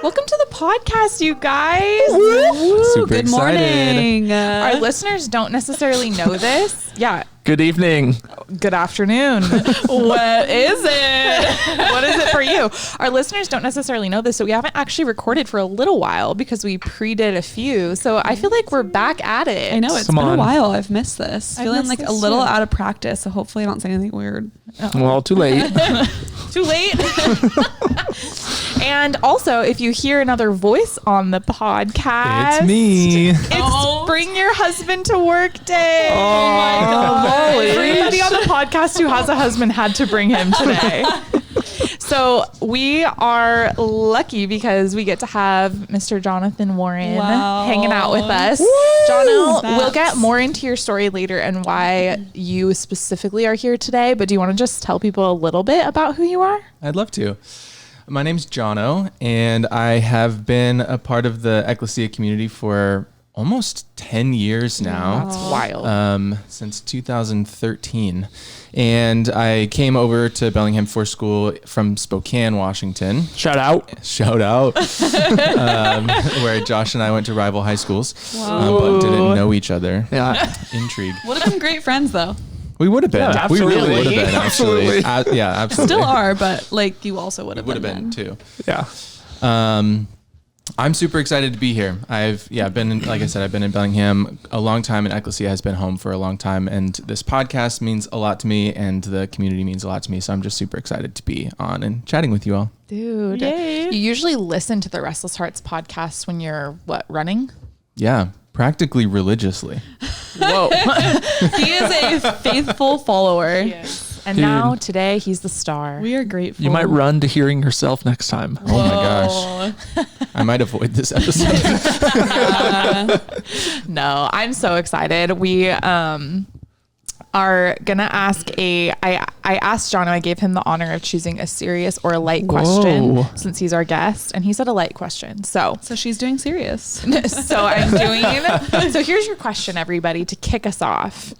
Welcome to the podcast, you guys. Super Good excited. morning. Our listeners don't necessarily know this. Yeah. Good evening. Good afternoon. What is it? What is it for you? Our listeners don't necessarily know this, so we haven't actually recorded for a little while because we pre-did a few. So I feel like we're back at it. I know, it's been a while. I've missed this. Feeling like a little out of practice, so hopefully I don't say anything weird. Well, too late. Too late. And also, if you hear another voice on the podcast, It's me. It's Bring Your Husband to Work Day. Oh my God. Everybody on the podcast who has a husband had to bring him today. So we are lucky because we get to have Mr. Jonathan Warren hanging out with us. Jono, we'll get more into your story later and why you specifically are here today, but do you want to just tell people a little bit about who you are? I'd love to. My name's Jono, and I have been a part of the Ecclesia community for almost 10 years now. That's wild. Since 2013. And I came over to Bellingham for school from Spokane, Washington. Shout out. Where Josh and I went to rival high schools, but didn't know each other. Yeah. Intrigue. Would have been great friends though. We would have been. Yeah, we really absolutely. would have been, actually. Absolutely. Yeah, absolutely. Still are, but like you also would have Would have been. been too. Yeah. I'm super excited to be here. I've been in, like I said, I've been in Bellingham a long time, and Ecclesia has been home for a long time. And this podcast means a lot to me, and the community means a lot to me. So I'm just super excited to be on and chatting with you all. Dude, Yay. you usually listen to the Restless Hearts podcast when you're running? Yeah, practically religiously. Whoa. He is a faithful follower. Yes. And Dude. now today he's the star. We are grateful. You might run to hearing yourself next time. Oh my gosh. I might avoid this episode. No, I'm so excited. We are gonna ask I asked Jono, I gave him the honor of choosing a serious or a light question Whoa. since he's our guest, and he said a light question. So she's doing serious. so here's your question, everybody, to kick us off.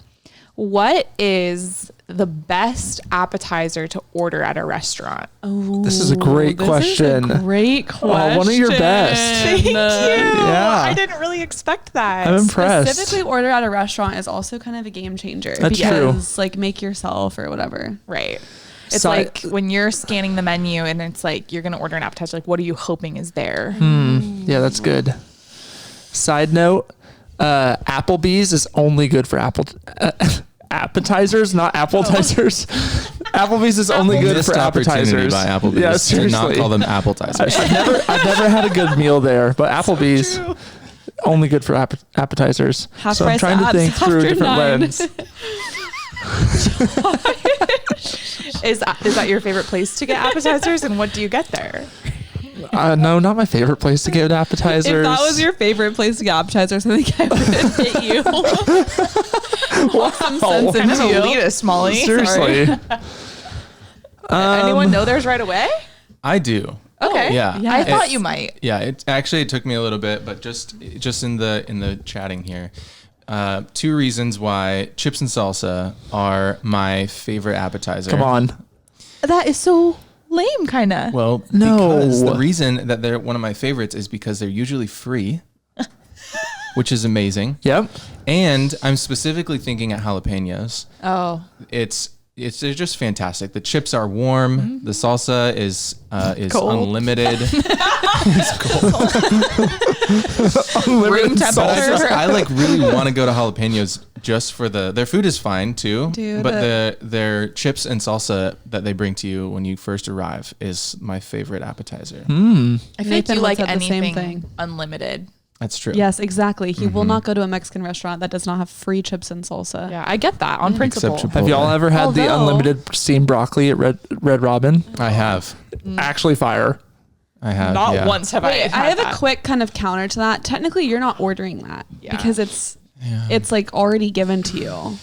What is the best appetizer to order at a restaurant? This is a great question. Great question. Oh, one of your best. Thank you. Yeah. I didn't really expect that. I'm impressed. Specifically, order at a restaurant is also kind of a game changer. That's true. Because like make yourself or whatever. Right. It's Si- like when you're scanning the menu and it's like you're going to order an appetizer, like what are you hoping is there? Yeah, that's good. Side note, Applebee's is only good for appetizers, not appetizers. Applebee's is only good Missed for opportunity appetizers. by Applebee's Yeah, to seriously. not call them appetizers. I've never had a good meal there, but Applebee's only good for appetizers. Half So I'm price trying to apps think through a after different 9. lens. Is that your favorite place to get appetizers, and what do you get there? No, not my favorite place to get appetizers. If that was your favorite place to get appetizers, I think I would hit you. Some sense Kind of into you. elitist, Molly. Seriously. Anyone know theirs right away? I do. Okay. Yeah. I thought It- you might. Yeah, it took me a little bit, but just in the chatting here, 2 reasons why chips and salsa are my favorite appetizer. Come on. That is so lame, kind of. Well, No. because the reason that they're one of my favorites is because they're usually free, which is amazing. Yep. And I'm specifically thinking at jalapenos. Oh. They're just fantastic. The chips are warm. The salsa is Cold. unlimited. Room temperature. I like really want to go to jalapenos just for their food is fine too, Dude, but their chips and salsa that they bring to you when you first arrive is my favorite appetizer. I feel like Nathan you once like said the same anything thing. unlimited. That's true. Yes, exactly. He will not go to a Mexican restaurant that does not have free chips and salsa. Yeah, I get that on principle. Except Have y'all ever had the Although- unlimited steamed broccoli at Red Robin? I have. Actually fire. I have. Not yeah. once have Wait, I I have that. a quick kind of counter to that. Technically, you're not ordering that Yeah. because it's like already given to you.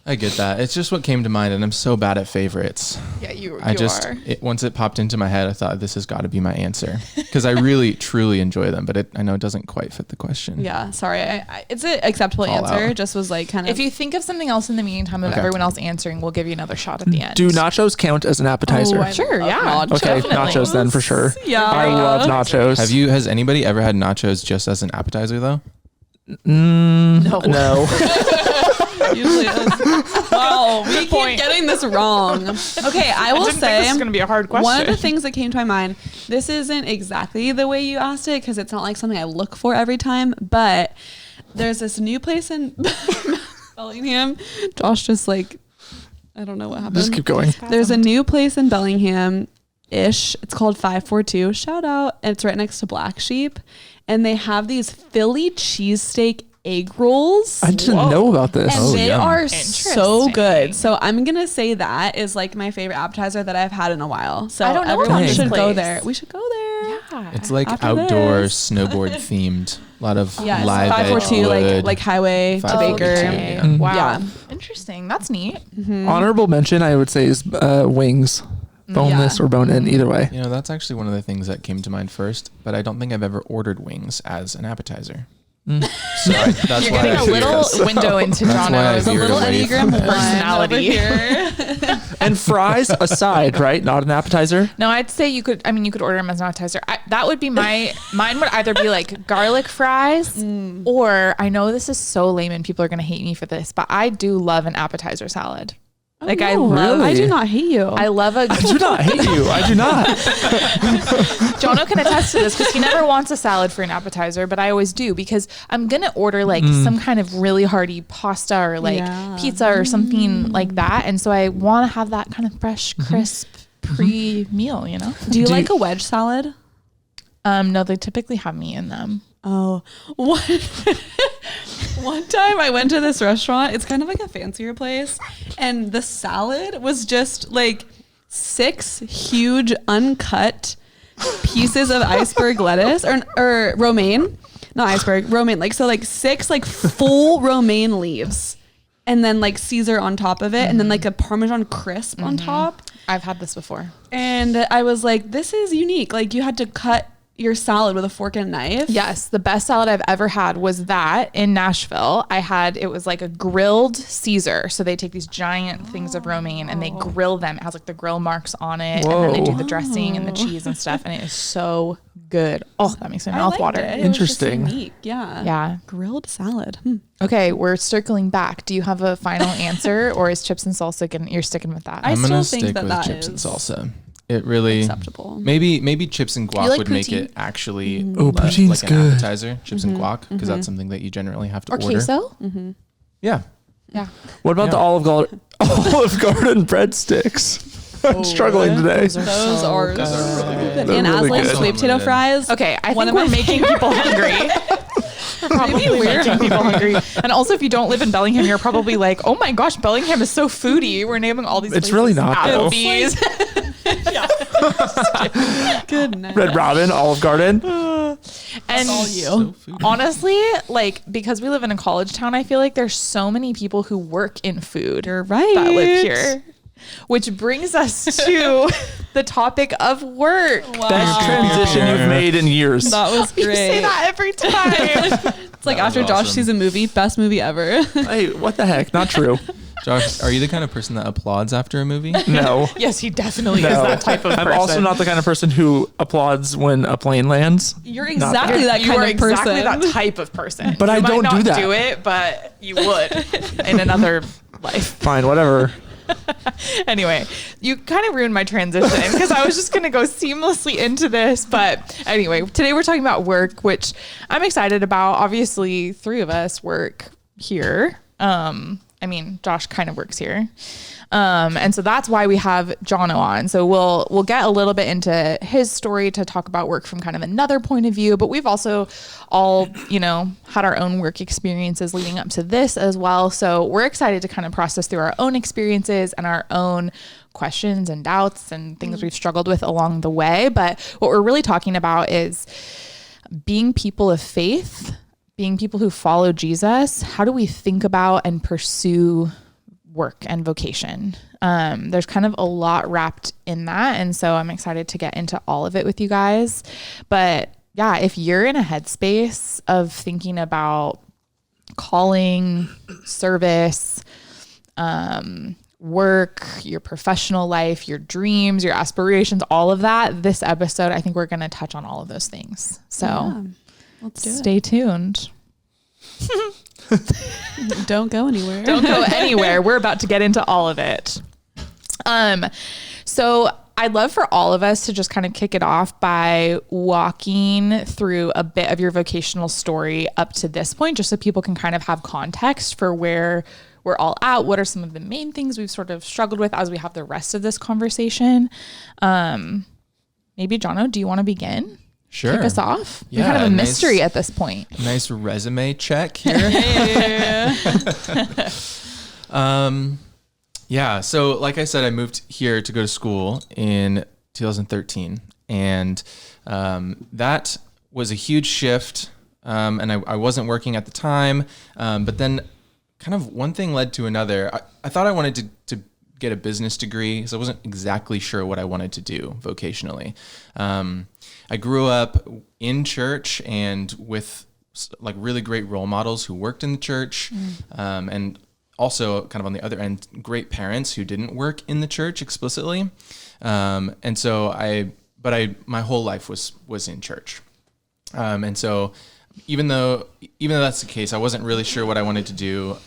I get that. It's just what came to mind, and I'm so bad at favorites. Yeah, you are. Once it popped into my head, I thought this has got to be my answer because I really, truly enjoy them, but I know it doesn't quite fit the question. Yeah, sorry. It's an acceptable answer. Out. Just was like kind of. If you think of something else in the meantime of everyone else answering, we'll give you another shot at the end. Do nachos count as an appetizer? Oh, sure, yeah. Okay, nachos then for sure. Yeah. I love nachos. Has anybody ever had nachos just as an appetizer though? No. Usually is. Wow, we keep getting this wrong. Okay, I will say this is going to be a hard question. One of the things that came to my mind, this isn't exactly the way you asked it because it's not like something I look for every time, but there's this new place in Bellingham. Josh just like, I don't know what happened. Just keep going. There's a new place in Bellingham-ish. It's called 542. Shout out. And it's right next to Black Sheep. And they have these Philly cheesesteak egg rolls. I didn't know about this. And they yum. are so good. So I'm going to say that is like my favorite appetizer that I've had in a while. So I don't know everyone about should this go place. there. We should go there. Yeah. It's like After outdoor this. snowboard themed. A lot of Yeah, live edge 542 wood. like highway to 542, Baker. yeah. Wow. Yeah. Interesting. That's neat. Honorable mention, I would say, is wings. Boneless or bone-in, either way. You know, that's actually one of the things that came to mind first, but I don't think I've ever ordered wings as an appetizer. So that's You're why getting I a veered little us. window into That's why I Jono's veered Little away Enneagram from it. personality here. And fries aside, right? Not an appetizer? No, I'd say you could order them as an appetizer. That would be mine would either be like garlic fries or I know this is so lame and people are going to hate me for this, but I do love an appetizer salad. Like I love, I do not hate you. I love a. I do not hate you. I do not. Jono can attest to this because he never wants a salad for an appetizer, but I always do because I'm gonna order like some kind of really hearty pasta or like pizza or something like that, and so I want to have that kind of fresh, crisp pre-meal. You know? Do you like a wedge salad? No, they typically have meat in them. Oh, one time I went to this restaurant. It's kind of like a fancier place. And the salad was just like 6 huge uncut pieces of iceberg lettuce or romaine. Not iceberg, romaine. Like, so like 6 like full romaine leaves. And then like Caesar on top of it. And then like a Parmesan crisp on top. I've had this before. And I was like, this is unique. Like you had to cut your salad with a fork and a knife. Yes, the best salad I've ever had was that in Nashville. It was like a grilled Caesar. So they take these giant things of romaine and they grill them. It has like the grill marks on it. Whoa. And then they do the dressing and the cheese and stuff. And it is so good. Oh, that makes my mouth water. It Interesting. was just unique. Yeah. Yeah. Grilled salad. Okay, we're circling back. Do you have a final answer or is chips and salsa you're sticking with that? I I'm gonna still think stick with that chips and is salsa. It really acceptable. Maybe chips and guac like would make poutine? it actually poutine's like an good. appetizer. Chips and guac because that's something that you generally have to Or order. queso? Yeah. Yeah. What about the Olive Garden breadsticks? I'm struggling today. Those are so good. They're And really Aslan's good. sweet potato fries. Okay, I One think of we're my making people hungry. We're probably making people hungry. And also, if you don't live in Bellingham, you're probably like, oh my gosh, Bellingham is so foodie. We're naming all these It's places. really not, though. Applebee's. Goodness. Red Robin, Olive Garden. And So foodie. honestly, like, because we live in a college town, I feel like there's so many people who work in food You're right. that live here. Which brings us to the topic of work. Best transition you've made in years. That was You great. say that every time. It's like That was after Josh awesome. sees a movie, best movie ever. Hey, what the heck? Not true. Josh, are you the kind of person that applauds after a movie? No. Yes, he definitely is No. that type of person. I'm also not the kind of person who applauds when a plane lands. You're Not exactly that You kind are of person. exactly that type of person. But you I don't might do not that. do it, but you would in another life. Fine, whatever. Anyway, you kind of ruined my transition because I was just going to go seamlessly into this. But anyway, today we're talking about work, which I'm excited about. Obviously, 3 of us work here. I mean, Josh kind of works here. And so that's why we have Jono on. So we'll get a little bit into his story to talk about work from kind of another point of view, but we've also all, had our own work experiences leading up to this as well. So we're excited to kind of process through our own experiences and our own questions and doubts and things we've struggled with along the way. But what we're really talking about is being people of faith, being people who follow Jesus. How do we think about and pursue work and vocation. There's kind of a lot wrapped in that. And so I'm excited to get into all of it with you guys. But yeah, if you're in a headspace of thinking about calling, service, work, your professional life, your dreams, your aspirations, all of that, this episode, I think we're going to touch on all of those things. So let's do stay tuned. Don't go anywhere. Don't go anywhere. We're about to get into all of it. So I'd love for all of us to just kind of kick it off by walking through a bit of your vocational story up to this point, just so people can kind of have context for where we're all at. What are some of the main things we've sort of struggled with as we have the rest of this conversation? Maybe Jono, do you want to begin? Sure. Kick us off? Yeah, You're kind of a mystery at this point. Nice resume check here. Yeah. So like I said, I moved here to go to school in 2013, and that was a huge shift. And I wasn't working at the time, but then kind of one thing led to another. I thought I wanted to get a business degree, so I wasn't exactly sure what I wanted to do vocationally. I grew up in church and with like really great role models who worked in the church, and also kind of on the other end, great parents who didn't work in the church explicitly. And so my whole life was in church. And so even though that's the case, I wasn't really sure what I wanted to do.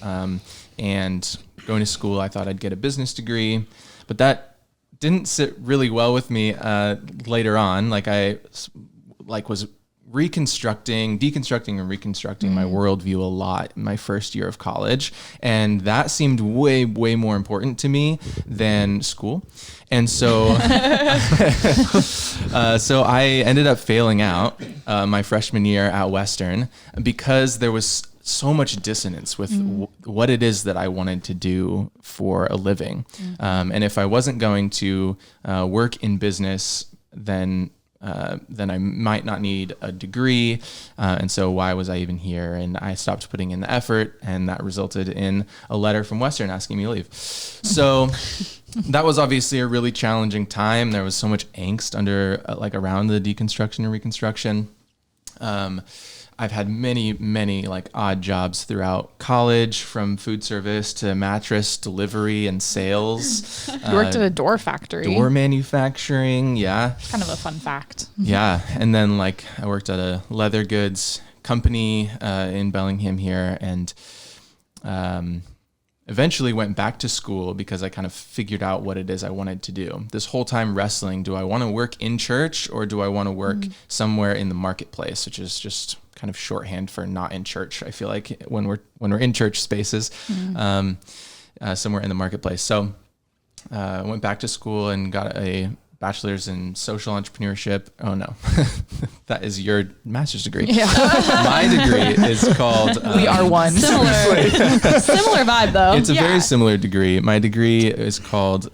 And going to school, I thought I'd get a business degree, but that didn't sit really well with me later on. Like I was deconstructing and reconstructing my worldview a lot in my first year of college. And that seemed way, way more important to me than school. And so, so I ended up failing out my freshman year at Western because there was so much dissonance with what it is that I wanted to do for a living. And if I wasn't going to work in business, then I might not need a degree. And so why was I even here? And I stopped putting in the effort, and that resulted in a letter from Western asking me to leave. So that was obviously a really challenging time. There was so much angst around the deconstruction and reconstruction. I've had many, many like odd jobs throughout college, from food service to mattress delivery and sales. You worked at a door factory. Door manufacturing, yeah. Kind of a fun fact. Yeah, and then like I worked at a leather goods company in Bellingham here, and eventually went back to school because I kind of figured out what it is I wanted to do. This whole time wrestling, do I want to work in church or do I want to work somewhere in the marketplace, which is just kind of shorthand for not in church. I feel like when we're in church spaces, somewhere in the marketplace. So I went back to school and got a bachelor's in social entrepreneurship. Oh no, that is your master's degree. Yeah. My degree is called. We are one. Similar vibe though. It's a very similar degree. My degree is called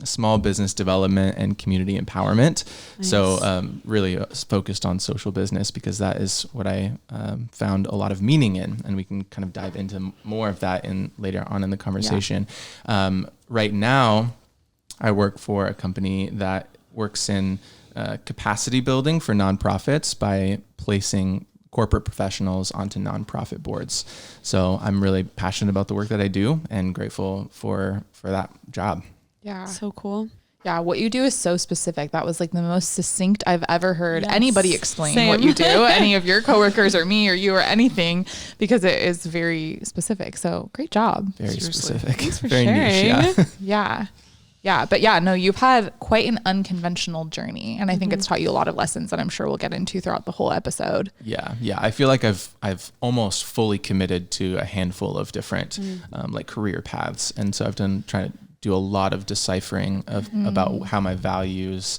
Small Business Development and Community Empowerment. Nice. So really focused on social business because that is what I found a lot of meaning in, and we can kind of dive into more of that later on in the conversation. Yeah. Right now, I work for a company that works in capacity building for nonprofits by placing corporate professionals onto nonprofit boards. So I'm really passionate about the work that I do and grateful for that job. Yeah. So cool. Yeah, what you do is so specific. That was like the most succinct I've ever heard anybody explain what you do, any of your coworkers or me or you or anything, because it is very specific. So great job. Very specific. Thanks for very sharing. niche. Yeah. Yeah. But yeah, no, you've had quite an unconventional journey. And I think it's taught you a lot of lessons that I'm sure we'll get into throughout the whole episode. Yeah. Yeah. I feel like I've almost fully committed to a handful of different like career paths. And so I've trying to do a lot of deciphering about how my values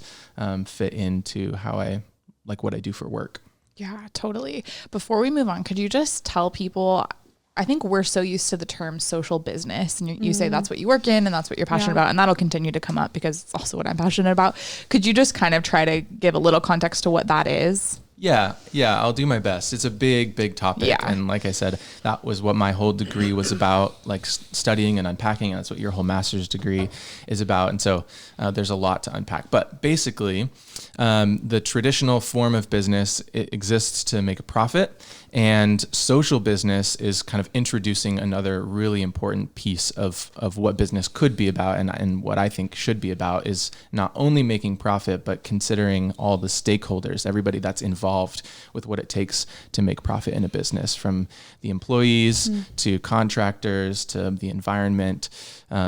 fit into how I like what I do for work. Yeah, totally. Before we move on, could you just tell people, I think we're so used to the term social business, and you say that's what you work in and that's what you're passionate about, and that'll continue to come up because it's also what I'm passionate about. Could you just kind of try to give a little context to what that is? Yeah, I'll do my best. It's a big topic. Yeah. And like I said, that was what my whole degree was about, like studying and unpacking. And that's what your whole master's degree is about. And so there's a lot to unpack. But basically, the traditional form of business, it exists to make a profit. And social business is kind of introducing another really important piece of what business could be about, and what I think should be about is not only making profit, but considering all the stakeholders, everybody that's involved with what it takes to make profit in a business, from the employees to contractors to the environment.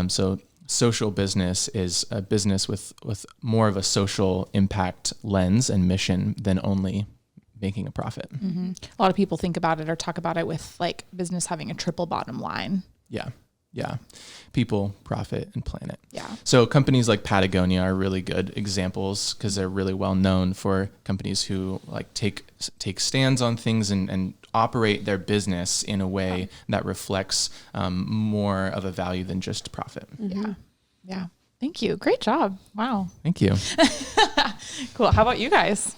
So social business is a business with more of a social impact lens and mission than only making a profit. Mm-hmm. A lot of people think about it or talk about it with like business having a triple bottom line. Yeah. People, profit, and planet. Yeah. So companies like Patagonia are really good examples because they're really well known for companies who like take stands on things and operate their business in a way that reflects more of a value than just profit. Mm-hmm. Yeah. Thank you. Great job. Wow. Thank you. Cool. How about you guys?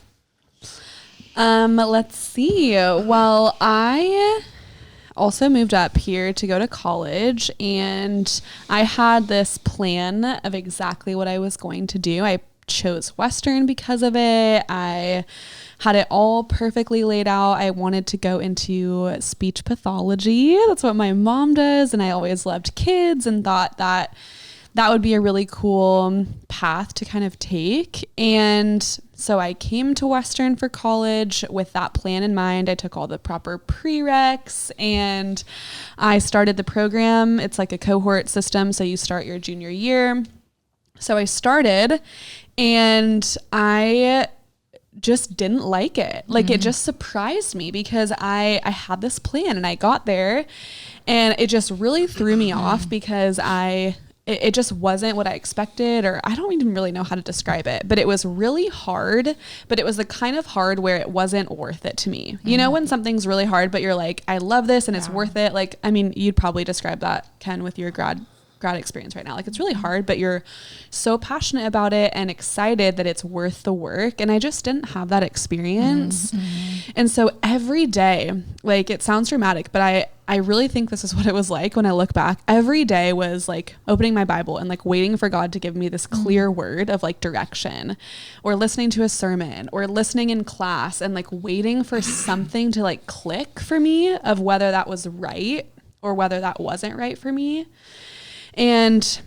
Let's see. Well, I also moved up here to go to college, and I had this plan of exactly what I was going to do. I chose Western because of it. I had it all perfectly laid out. I wanted to go into speech pathology. That's what my mom does, and I always loved kids and thought that would be a really cool path to kind of take. And so I came to Western for college with that plan in mind. I took all the proper prereqs and I started the program. It's like a cohort system. So you start your junior year. So I started and I just didn't like it. Like it just surprised me because I had this plan and I got there and it just really threw me off because it just wasn't what I expected, or I don't even really know how to describe it, but it was really hard, but it was the kind of hard where it wasn't worth it to me. You know, when something's really hard, but you're like, I love this and it's worth it. Like, I mean, you'd probably describe that, Ken, with your grad experience right now. Like it's really hard, but you're so passionate about it and excited that it's worth the work. And I just didn't have that experience. And so every day, like it sounds dramatic, but I really think this is what it was like when I look back. Every day was like opening my Bible and like waiting for God to give me this clear word of like direction, or listening to a sermon, or listening in class and like waiting for something to like click for me of whether that was right or whether that wasn't right for me. And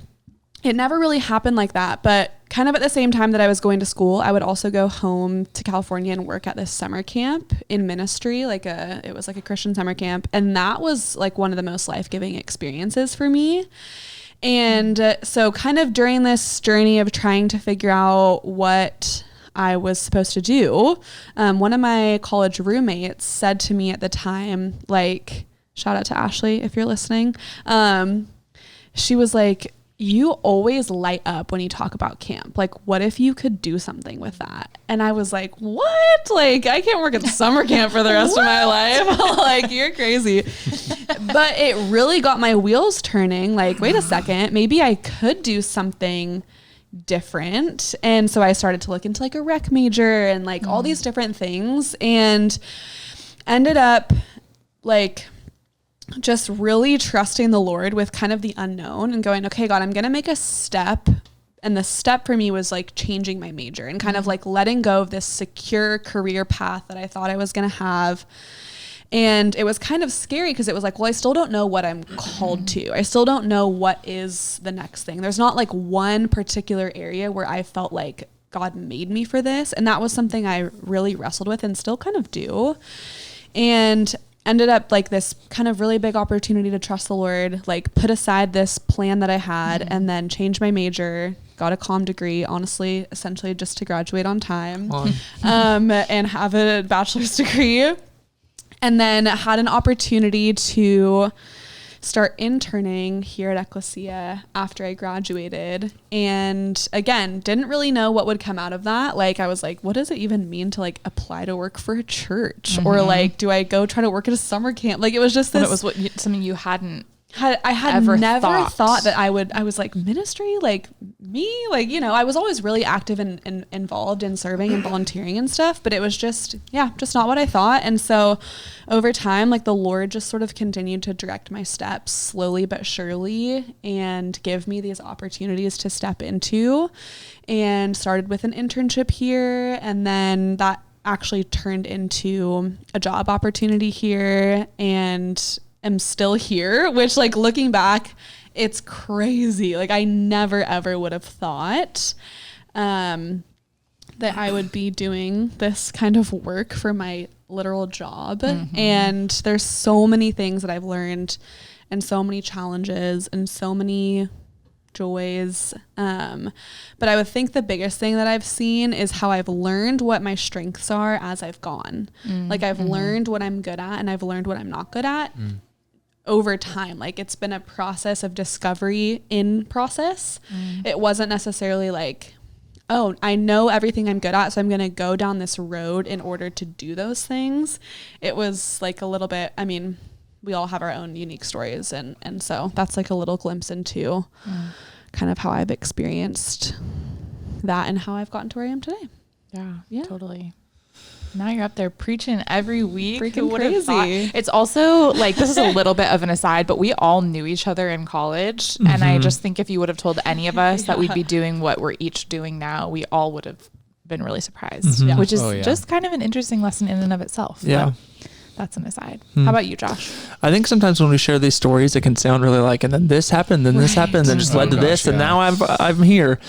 it never really happened like that. But kind of at the same time that I was going to school, I would also go home to California and work at this summer camp in ministry. It was like a Christian summer camp. And that was like one of the most life-giving experiences for me. And so kind of during this journey of trying to figure out what I was supposed to do, one of my college roommates said to me at the time, like, shout out to Ashley if you're listening, she was like, you always light up when you talk about camp. Like, what if you could do something with that? And I was like, what? Like, I can't work at summer camp for the rest of my life. Like, you're crazy. But it really got my wheels turning. Like, wait a second, maybe I could do something different. And so I started to look into like a rec major and like all these different things, and ended up like just really trusting the Lord with kind of the unknown and going, okay, God, I'm going to make a step. And the step for me was like changing my major and kind of like letting go of this secure career path that I thought I was going to have. And it was kind of scary because it was like, well, I still don't know what I'm called to. I still don't know what is the next thing. There's not like one particular area where I felt like God made me for this. And that was something I really wrestled with and still kind of do. And ended up like this kind of really big opportunity to trust the Lord, like put aside this plan that I had and then change my major, got a comm degree, honestly, essentially just to graduate on time, and have a bachelor's degree. And then had an opportunity to start interning here at Ecclesia after I graduated. And again, didn't really know what would come out of that. Like, I was like, what does it even mean to like apply to work for a church? Or like, do I go try to work at a summer camp? Like, it was just this. Something you hadn't I had never thought that I was like, ministry, like me, like, you know, I was always really active and involved in serving and volunteering and stuff, but it was just not what I thought. And so over time, like the Lord just sort of continued to direct my steps slowly but surely and give me these opportunities to step into, and started with an internship here. And then that actually turned into a job opportunity here, and am still here, which, like, looking back, it's crazy. Like, I never ever would have thought that I would be doing this kind of work for my literal job. And there's so many things that I've learned, and so many challenges, and so many joys. But I would think the biggest thing that I've seen is how I've learned what my strengths are as I've gone. Like, I've learned what I'm good at, and I've learned what I'm not good at over time. Like, it's been a process of discovery in process. It wasn't necessarily like, oh, I know everything I'm good at, so I'm going to go down this road in order to do those things. It was like a little bit, I mean, we all have our own unique stories. And so that's like a little glimpse into kind of how I've experienced that and how I've gotten to where I am today. Yeah, totally. Now you're up there preaching every week. Freaking crazy. It's also like, this is a little bit of an aside, but we all knew each other in college. And I just think if you would have told any of us that we'd be doing what we're each doing now, we all would have been really surprised, which is just kind of an interesting lesson in and of itself. Yeah. But that's an aside. How about you, Josh? I think sometimes when we share these stories, it can sound really like, and then this happened, then this happened, and just led to this, and now I'm here.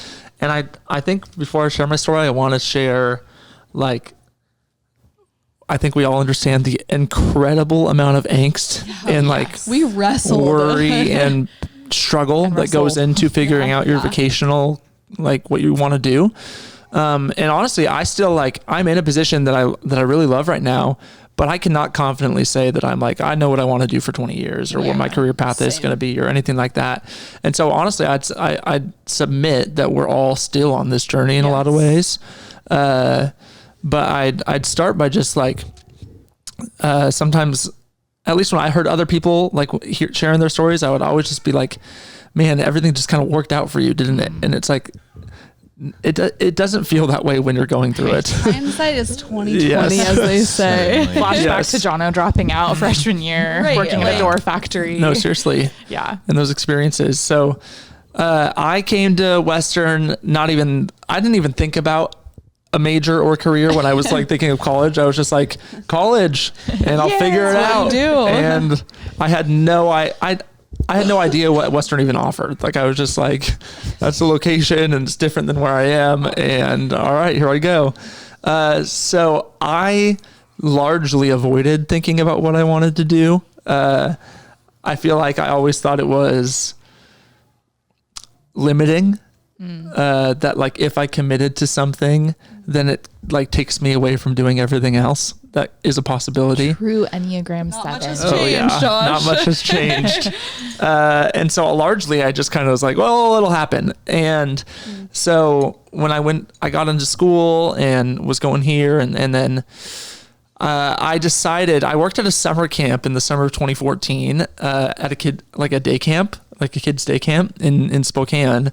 And I think before I share my story, I want to share, like, I think we all understand the incredible amount of angst and like we wrestle, worry and struggle that goes into figuring out your vocational, like what you want to do. And honestly, I still like, I'm in a position that I really love right now, but I cannot confidently say that I'm like, I know what I want to do for 20 years or what my career path is going to be or anything like that. And so honestly, I'd submit that we're all still on this journey in a lot of ways. But I'd start by just like, sometimes, at least when I heard other people like sharing their stories, I would always just be like, man, everything just kind of worked out for you, didn't it? And it's like, it doesn't feel that way when you're going through it. Hindsight is 20/20, as they say. Flashback to Jono dropping out freshman year, working at a door factory. No, seriously. Yeah. And those experiences. So, I came to Western, I didn't even think about a major or career when I was like thinking of college. I was just like, college, and I'll figure it out. And I had no idea what Western even offered. Like, I was just like, that's the location and it's different than where I am. And all right, here I go. So I largely avoided thinking about what I wanted to do. I feel like I always thought it was limiting. That like, if I committed to something, then it like takes me away from doing everything else. That is a possibility. True Enneagram 7. Much has changed, Josh. Not much has changed. And so largely I just kind of was like, well, it'll happen. And so when I got into school and was going here, and then I decided, I worked at a summer camp in the summer of 2014 at a kid's day camp in Spokane.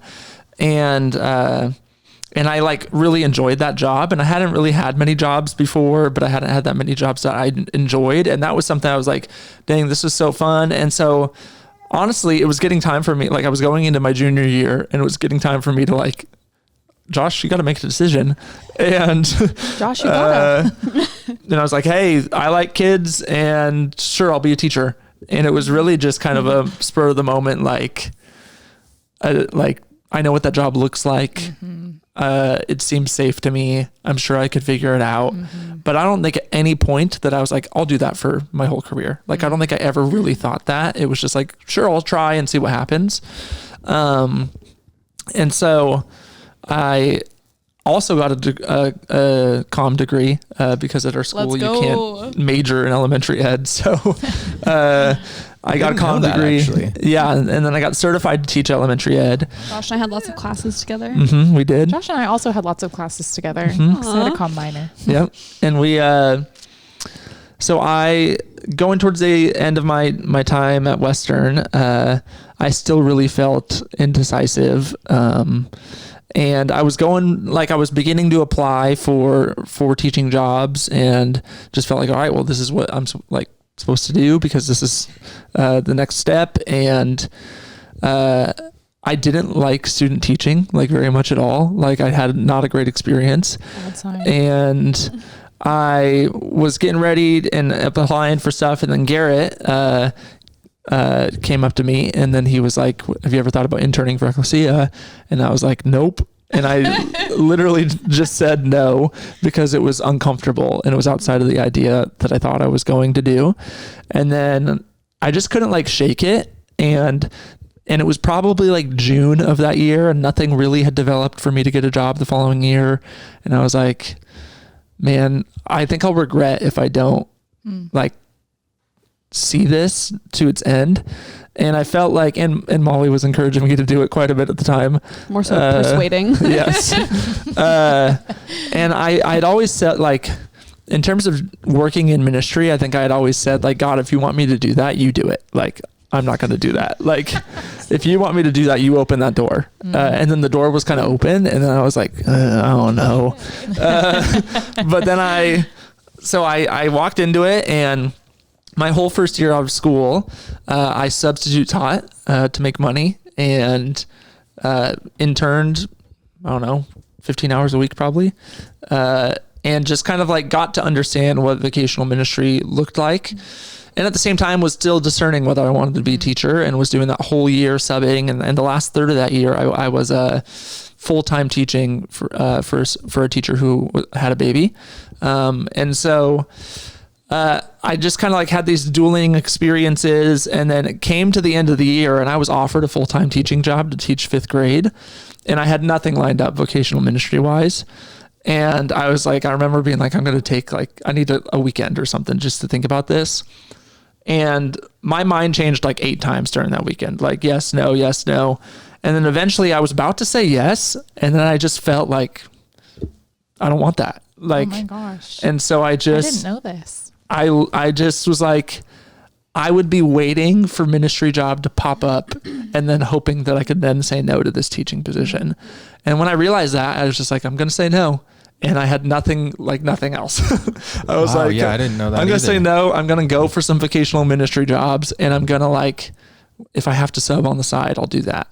And I like really enjoyed that job, and I hadn't really had many jobs before, but I hadn't had that many jobs that I enjoyed. And that was something I was like, dang, this is so fun. And so honestly, it was getting time for me. Like, I was going into my junior year, and it was getting time for me to like, Josh, you got to make a decision. And Josh, you gotta. And I was like, hey, I like kids, and sure, I'll be a teacher. And it was really just kind of a spur of the moment, I know what that job looks like. It seems safe to me. I'm sure I could figure it out. But I don't think at any point that I was like, I'll do that for my whole career. Like, I don't think I ever really thought that. It was just like, sure, I'll try and see what happens. And so I also got a comm degree because at our school you can't major in elementary ed. So I got a comm degree. Actually. Yeah, and then I got certified to teach elementary ed. Josh and I had lots of classes together. We did. Josh and I also had lots of classes together. I had a comm minor. Yep. And we So going towards the end of my time at Western, I still really felt indecisive. And I was beginning to apply for teaching jobs, and just felt like, all right, well, this is what I'm supposed to do, because this is the next step. And I didn't like student teaching very much at all. Like, I had not a great experience. And I was getting ready and applying for stuff, and then Garrett came up to me, and then he was like, have you ever thought about interning for Ecclesia? And I was like, nope. And I literally just said no, because it was uncomfortable and it was outside of the idea that I thought I was going to do. And then I just couldn't shake it. And it was probably June of that year, and nothing really had developed for me to get a job the following year. And I was like, man, I think I'll regret if I don't see this to its end. And I felt like, and Molly was encouraging me to do it quite a bit at the time. More so persuading. Yes. And I'd always said, in terms of working in ministry, I think I had always said, God, if you want me to do that, you do it. I'm not going to do that. If you want me to do that, you open that door. And then the door was kind of open, and then I was like, I don't know. But then I walked into it, and my whole first year out of school, I substitute taught to make money, and interned, 15 hours a week probably. And just kind of got to understand what vocational ministry looked like. And at the same time was still discerning whether I wanted to be a teacher, and was doing that whole year subbing. And the last third of that year, I was full-time teaching for a teacher who had a baby. And so I just kind of had these dueling experiences. And then it came to the end of the year, and I was offered a full-time teaching job to teach 5th grade. And I had nothing lined up vocational ministry wise. And I was I remember being I'm going to take I need a weekend or something just to think about this. And my mind changed 8 times during that weekend. Yes, no, yes, no. And then eventually I was about to say yes. And then I just felt I don't want that. Oh my gosh. And so I didn't know this. I just was I would be waiting for ministry job to pop up, and then hoping that I could then say no to this teaching position. And when I realized that, I was just I'm going to say no. And I had nothing else. I was I didn't know that. I'm going to say no. I'm going to go for some vocational ministry jobs, and I'm going to if I have to sub on the side, I'll do that.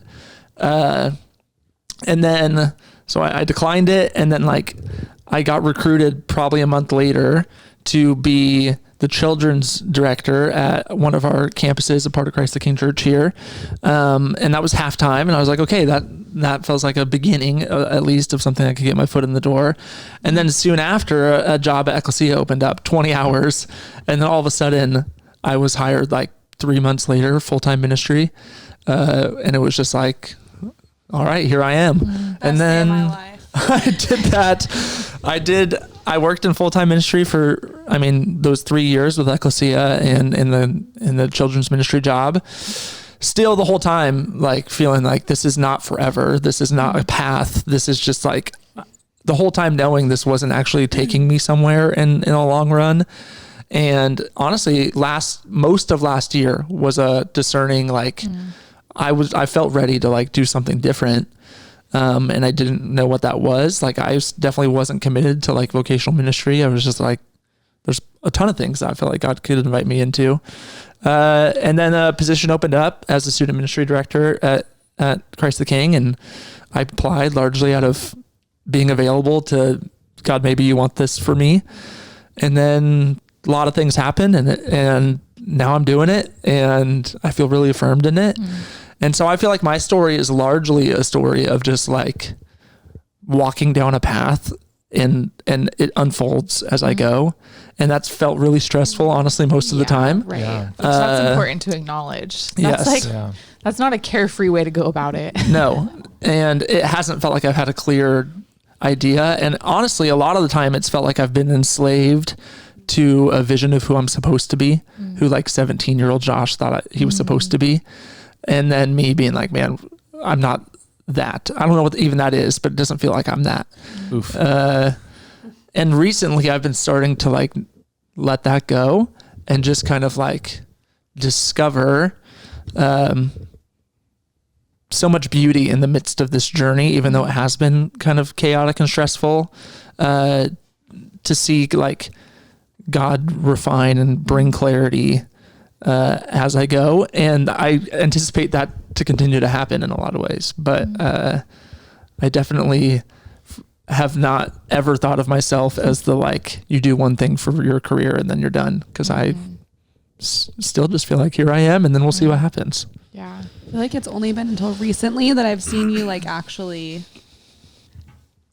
And then, so I declined it. And then I got recruited probably a month later to be the children's director at one of our campuses, a part of Christ the King Church here. And that was halftime. And I was like, okay, that feels like a beginning, at least, of something I could get my foot in the door. And then soon after, a job at Ecclesia opened up, 20 hours. And then all of a sudden, I was hired 3 months later, full-time ministry. And it was just all right, here I am. And then I did that. I worked in full-time ministry for, those 3 years with Ecclesia and in the children's ministry job. Still the whole time, feeling this is not forever. This is not a path. This is just the whole time knowing this wasn't actually taking me somewhere in a long run. And honestly, most of last year was a discerning, I felt ready to do something different. And I didn't know what that was. I definitely wasn't committed to vocational ministry. I was just there's a ton of things that I felt like God could invite me into. And then a position opened up as a student ministry director at Christ the King. And I applied largely out of being available to, God, maybe you want this for me. And then a lot of things happened, and now I'm doing it, and I feel really affirmed in it. And so I feel like my story is largely a story of just walking down a path, and it unfolds as I go. And that's felt really stressful, honestly, most of the time. Right. Yeah. That's important to acknowledge. That's that's not a carefree way to go about it. No. And it hasn't felt like I've had a clear idea. And honestly, a lot of the time it's felt like I've been enslaved to a vision of who I'm supposed to be, who 17-year-old Josh thought he was supposed to be. And then me being man, I'm not that. I don't know what even that is, but it doesn't feel like I'm that. Oof. And recently I've been starting to let that go and just kind of like discover so much beauty in the midst of this journey, even though it has been kind of chaotic and stressful, to see like God refine and bring clarity as I go. And I anticipate that to continue to happen in a lot of ways. But I definitely have not ever thought of myself as the like, you do one thing for your career and then you're done. Because I still just feel like here I am, and then we'll see what happens. Yeah. I feel like it's only been until recently that I've seen you like actually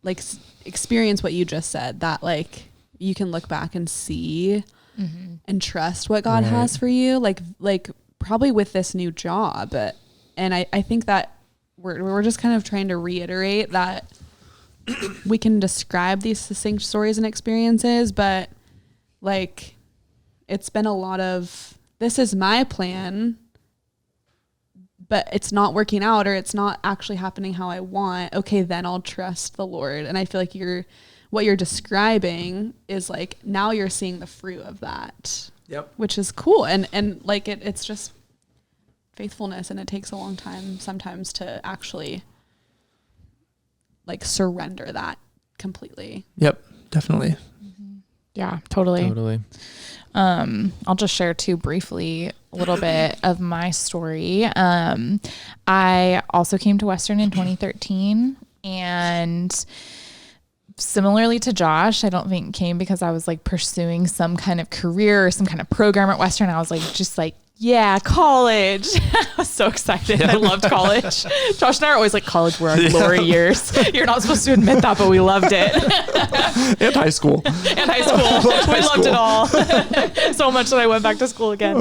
like experience what you just said, that like you can look back and see and trust what God has for you. Like probably with this new job. And I think that we're just kind of trying to reiterate that we can describe these succinct stories and experiences, but like it's been a lot of, this is my plan, but it's not working out, or it's not actually happening how I want. Okay, then I'll trust the Lord. And I feel like what you're describing is like, now you're seeing the fruit of that. Yep. Which is cool. And like it's just faithfulness, and it takes a long time sometimes to actually like surrender that completely. Yep, definitely. Yeah, totally. I'll just share too briefly a little bit of my story. I also came to Western in 2013, and similarly to Josh, I don't think came because I was like pursuing some kind of career or some kind of program at Western. I was like, just like, yeah, college. I was so excited. I loved college. Josh and I are always like, college were our glory years. You're not supposed to admit that, but we loved it. And high school. We loved it all. So much that I went back to school again.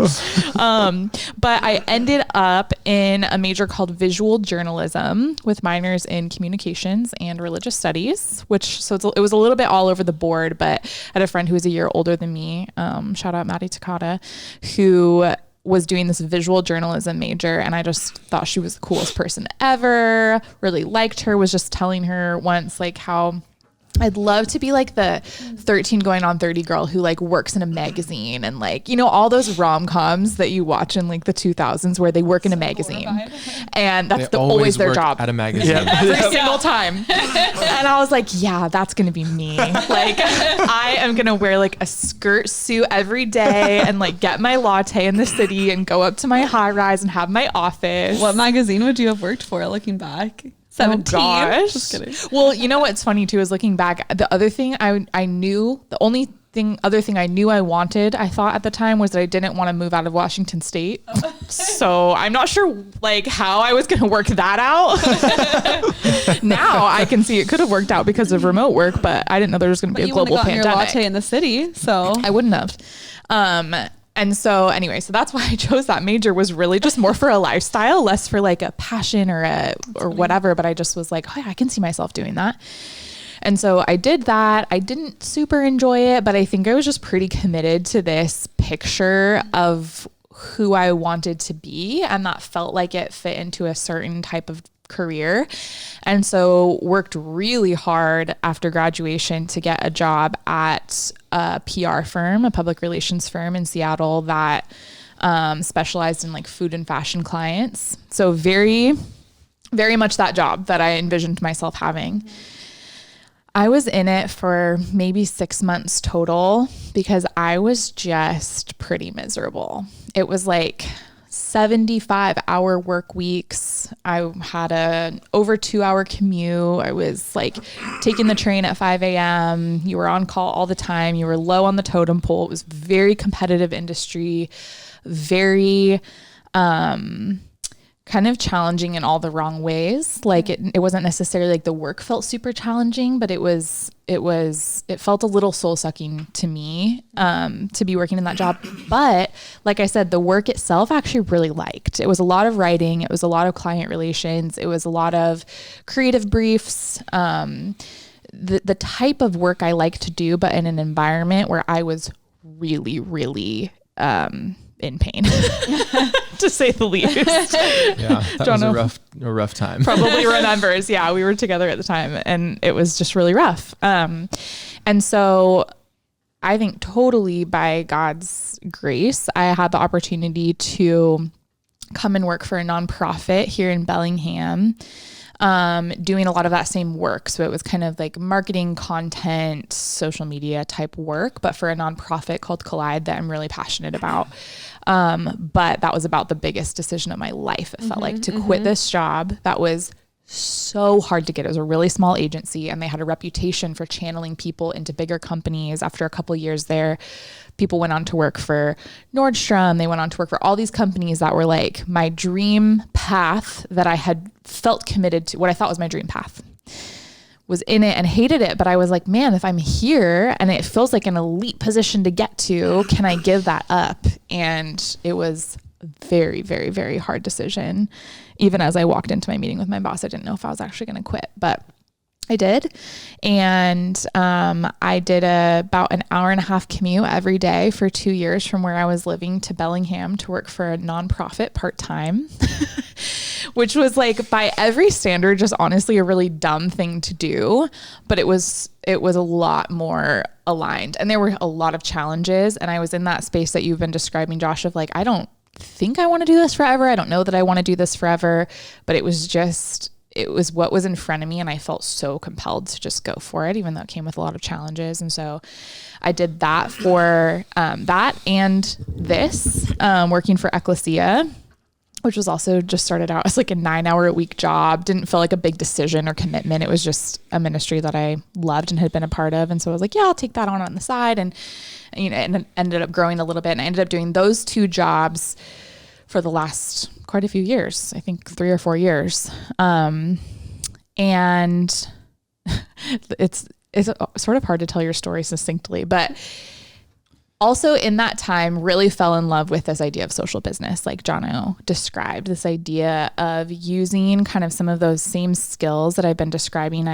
But I ended up in a major called visual journalism with minors in communications and religious studies, it was a little bit all over the board, but I had a friend who was a year older than me, shout out Maddie Takata, who was doing this visual journalism major, and I just thought she was the coolest person ever, really liked her, was just telling her once like how I'd love to be like the 13 going on 30 girl who like works in a magazine, and like, you know, all those rom-coms that you watch in like the 2000s where they work in a magazine, and that's always their job at a magazine every single time. And I was like, yeah, that's going to be me. Like I am going to wear like a skirt suit every day and like get my latte in the city and go up to my high rise and have my office. What magazine would you have worked for looking back? 17. Oh gosh. Just kidding. Well, you know what's funny too is looking back, the other thing I knew, the only other thing I knew I wanted, I thought at the time, was that I didn't want to move out of Washington State. So I'm not sure like how I was going to work that out. Now I can see it could have worked out because of remote work, but I didn't know there was going to be a global pandemic. Your latte in the city, so I wouldn't have. And so anyway, so that's why I chose that major, was really just more for a lifestyle, less for like a passion or whatever. But I just was like, oh yeah, I can see myself doing that. And so I did that. I didn't super enjoy it, but I think I was just pretty committed to this picture of who I wanted to be. And that felt like it fit into a certain type of career. And so worked really hard after graduation to get a job at a PR firm, a public relations firm in Seattle that specialized in like food and fashion clients. So very, very much that job that I envisioned myself having. I was in it for maybe 6 months total because I was just pretty miserable. It was like 75-hour work weeks. I had an over 2-hour commute. I was like taking the train at 5 a.m. You were on call all the time. You were low on the totem pole. It was very competitive industry, very kind of challenging in all the wrong ways. Like it wasn't necessarily like the work felt super challenging, but it felt a little soul sucking to me to be working in that job. But like I said, the work itself I actually really liked. It was a lot of writing. It was a lot of client relations. It was a lot of creative briefs. The type of work I like to do, but in an environment where I was really, really in pain, to say the least. Yeah, that Jono was a rough time. Probably remembers. Yeah, we were together at the time, and it was just really rough. And so I think totally by God's grace, I had the opportunity to come and work for a nonprofit here in Bellingham, doing a lot of that same work. So it was kind of like marketing, content, social media type work, but for a nonprofit called Collide that I'm really passionate about. But that was about the biggest decision of my life. It felt like to quit this job that was so hard to get. It was a really small agency and they had a reputation for channeling people into bigger companies. After a couple of years there, people went on to work for Nordstrom. They went on to work for all these companies that were like my dream path that I had felt committed to, what I thought was my dream path. Was in it and hated it, but I was like, man, if I'm here and it feels like an elite position to get to, can I give that up? And it was very, very, very hard decision. Even as I walked into my meeting with my boss, I didn't know if I was actually going to quit, but I did. And I did about an hour and a half commute every day for 2 years from where I was living to Bellingham to work for a nonprofit part-time, which was like by every standard, just honestly a really dumb thing to do. But it was a lot more aligned and there were a lot of challenges. And I was in that space that you've been describing, Josh, of like, I don't think I want to do this forever. I don't know that I want to do this forever, but it was what was in front of me. And I felt so compelled to just go for it, even though it came with a lot of challenges. And so I did that for that and this, working for Ecclesia, which was also just started out as like a 9-hour-a-week job. Didn't feel like a big decision or commitment. It was just a ministry that I loved and had been a part of. And so I was like, yeah, I'll take that on the side. And, you know, and ended up growing a little bit. And I ended up doing those 2 jobs for the last quite a few years, I think 3 or 4 years. And it's sort of hard to tell your story succinctly, but also in that time really fell in love with this idea of social business. Like Jono described, this idea of using kind of some of those same skills that I've been describing.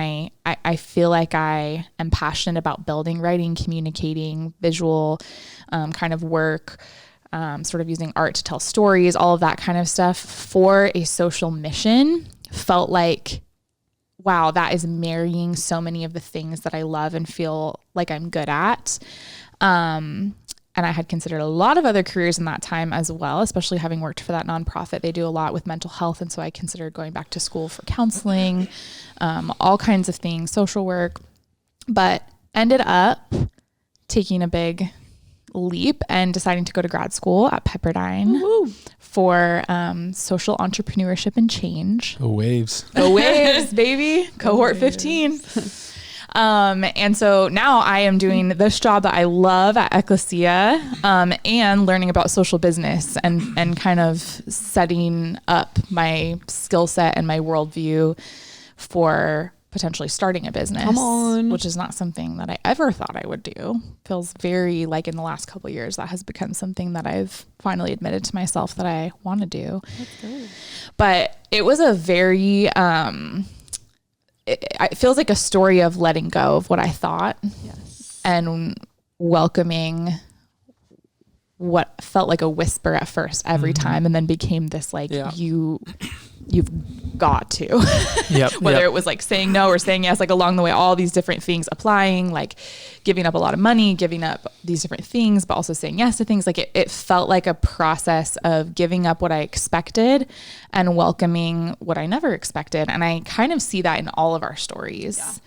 I feel like I am passionate about building, writing, communicating, visual kind of work, sort of using art to tell stories, all of that kind of stuff for a social mission. Felt like, wow, that is marrying so many of the things that I love and feel like I'm good at. And I had considered a lot of other careers in that time as well, especially having worked for that nonprofit. They do a lot with mental health. And so I considered going back to school for counseling, all kinds of things, social work, but ended up taking a big leap and deciding to go to grad school at Pepperdine. Woo-hoo. For social entrepreneurship and change. Go Waves. Go Waves, baby. Cohort 15. And so now I am doing this job that I love at Ecclesia, and learning about social business and kind of setting up my skill set and my worldview for potentially starting a business. Come on. Which is not something that I ever thought I would do. Feels very like in the last couple of years that has become something that I've finally admitted to myself that I want to do. That's good. But it was a very it feels like a story of letting go of what I thought. Yes. And welcoming what felt like a whisper at first every time, and then became this like, you've got to, whether it was like saying no or saying yes, like along the way, all these different things applying, like giving up a lot of money, giving up these different things, but also saying yes to things. Like it felt like a process of giving up what I expected and welcoming what I never expected. And I kind of see that in all of our stories,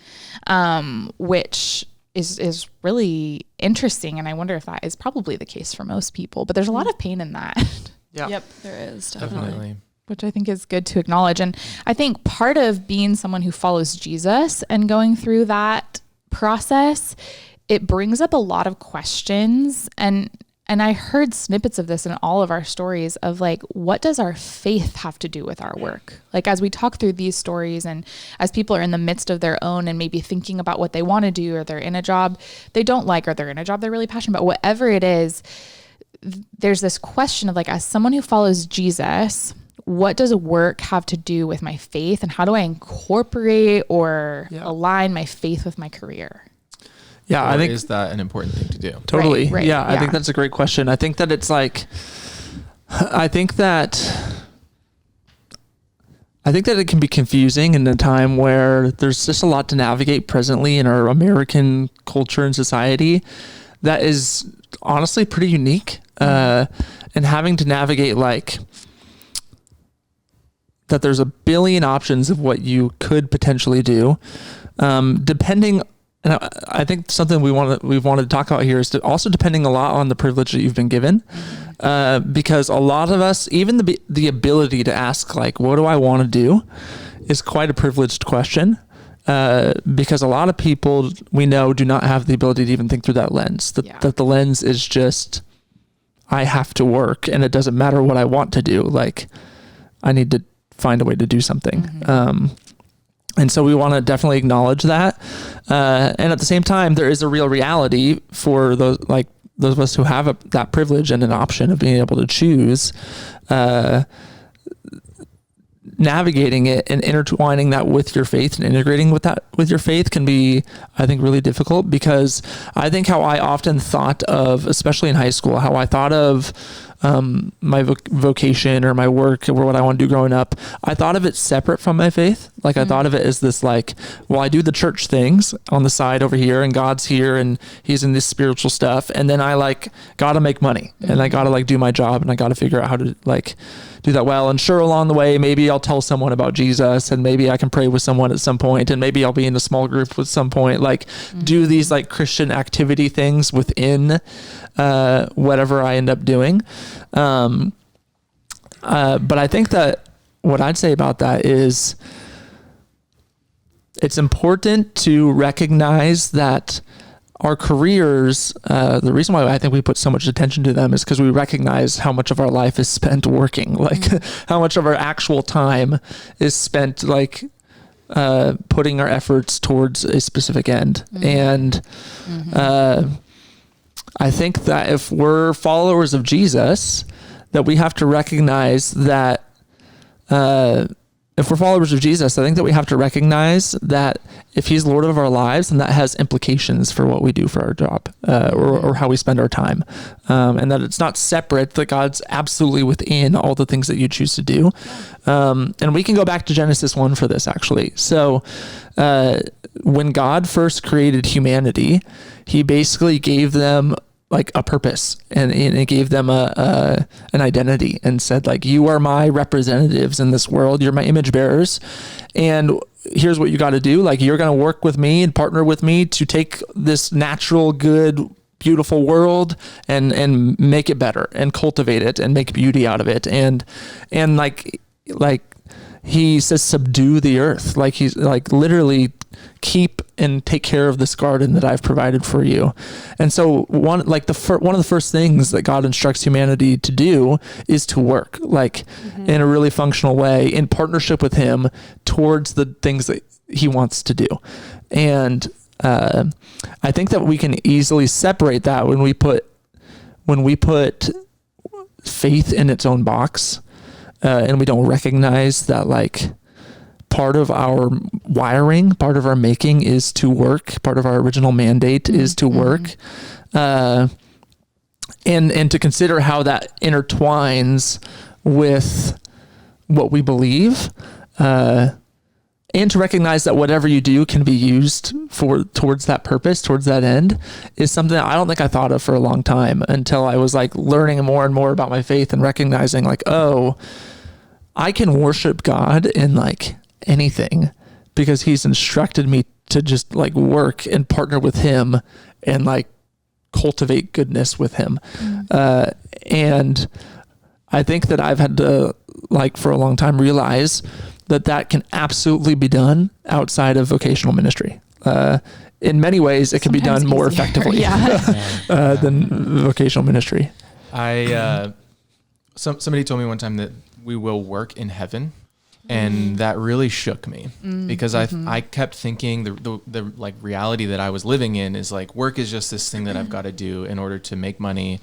which is really interesting. And I wonder if that is probably the case for most people, but there's a lot of pain in that. Yeah. Yep, there is definitely. Which I think is good to acknowledge. And I think part of being someone who follows Jesus and going through that process, it brings up a lot of questions. And I heard snippets of this in all of our stories of like, what does our faith have to do with our work? Like as we talk through these stories and as people are in the midst of their own and maybe thinking about what they want to do, or they're in a job they don't like, or they're in a job they're really passionate about, whatever it is, there's this question of like, as someone who follows Jesus, what does work have to do with my faith, and how do I incorporate or align my faith with my career? Yeah, or I think is that an important thing to do? Totally. Right, yeah, I think that's a great question. I think that it's like, I think that it can be confusing in a time where there's just a lot to navigate presently in our American culture and society, that is honestly pretty unique. And having to navigate like that there's a billion options of what you could potentially do, depending. And I think something we've wanted to talk about here is also depending a lot on the privilege that you've been given, because a lot of us, even the ability to ask like, what do I want to do, is quite a privileged question, because a lot of people we know do not have the ability to even think through that lens. That the lens is just, I have to work, and it doesn't matter what I want to do. Like, I need to find a way to do something. And so we want to definitely acknowledge that. And at the same time, there is a real reality for those of us who have that privilege and an option of being able to choose, navigating it and intertwining that with your faith and integrating with your faith can be, I think, really difficult, because I think how I often thought of, especially in high school, how I thought of my vocation or my work or what I want to do growing up, I thought of it separate from my faith. Like I thought of it as this like, well, I do the church things on the side over here, and God's here and he's in this spiritual stuff. And then I like got to make money, and I got to like do my job, and I got to figure out how to like do that well. And sure, along the way, maybe I'll tell someone about Jesus, and maybe I can pray with someone at some point, and maybe I'll be in a small group with some point, like do these like Christian activity things within whatever I end up doing. But I think that what I'd say about that is it's important to recognize that our careers, the reason why I think we put so much attention to them is because we recognize how much of our life is spent working, like how much of our actual time is spent like putting our efforts towards a specific end. And I think that if we're followers of Jesus, that we have to recognize that if we're followers of Jesus, I think that we have to recognize that if he's Lord of our lives, then that has implications for what we do for our job, or how we spend our time. And that it's not separate, that God's absolutely within all the things that you choose to do. And we can go back to Genesis 1 for this, actually. So when God first created humanity, he basically gave them like a purpose, and it gave them an identity, and said like, you are my representatives in this world. You're my image bearers. And here's what you got to do. Like, you're going to work with me and partner with me to take this natural, good, beautiful world and make it better and cultivate it and make beauty out of it. And like he says, subdue the earth. Like he's like literally keep and take care of this garden that I've provided for you. And so one of the first things that God instructs humanity to do is to work, like in a really functional way, in partnership with him towards the things that he wants to do. And I think that we can easily separate that when we put faith in its own box, and we don't recognize that like part of our wiring, part of our making is to work. Part of our original mandate is to work, and to consider how that intertwines with what we believe, and to recognize that whatever you do can be used towards that purpose, towards that end, is something that I don't think I thought of for a long time, until I was like learning more and more about my faith and recognizing like, oh, I can worship God in like anything, because he's instructed me to just like work and partner with him and like cultivate goodness with him. And I think that I've had to like for a long time realize that can absolutely be done outside of vocational ministry. In many ways, it can be done more effectively than vocational ministry. Somebody told me one time that we will work in heaven. And that really shook me, because I kept thinking the like reality that I was living in is like, work is just this thing that I've got to do in order to make money,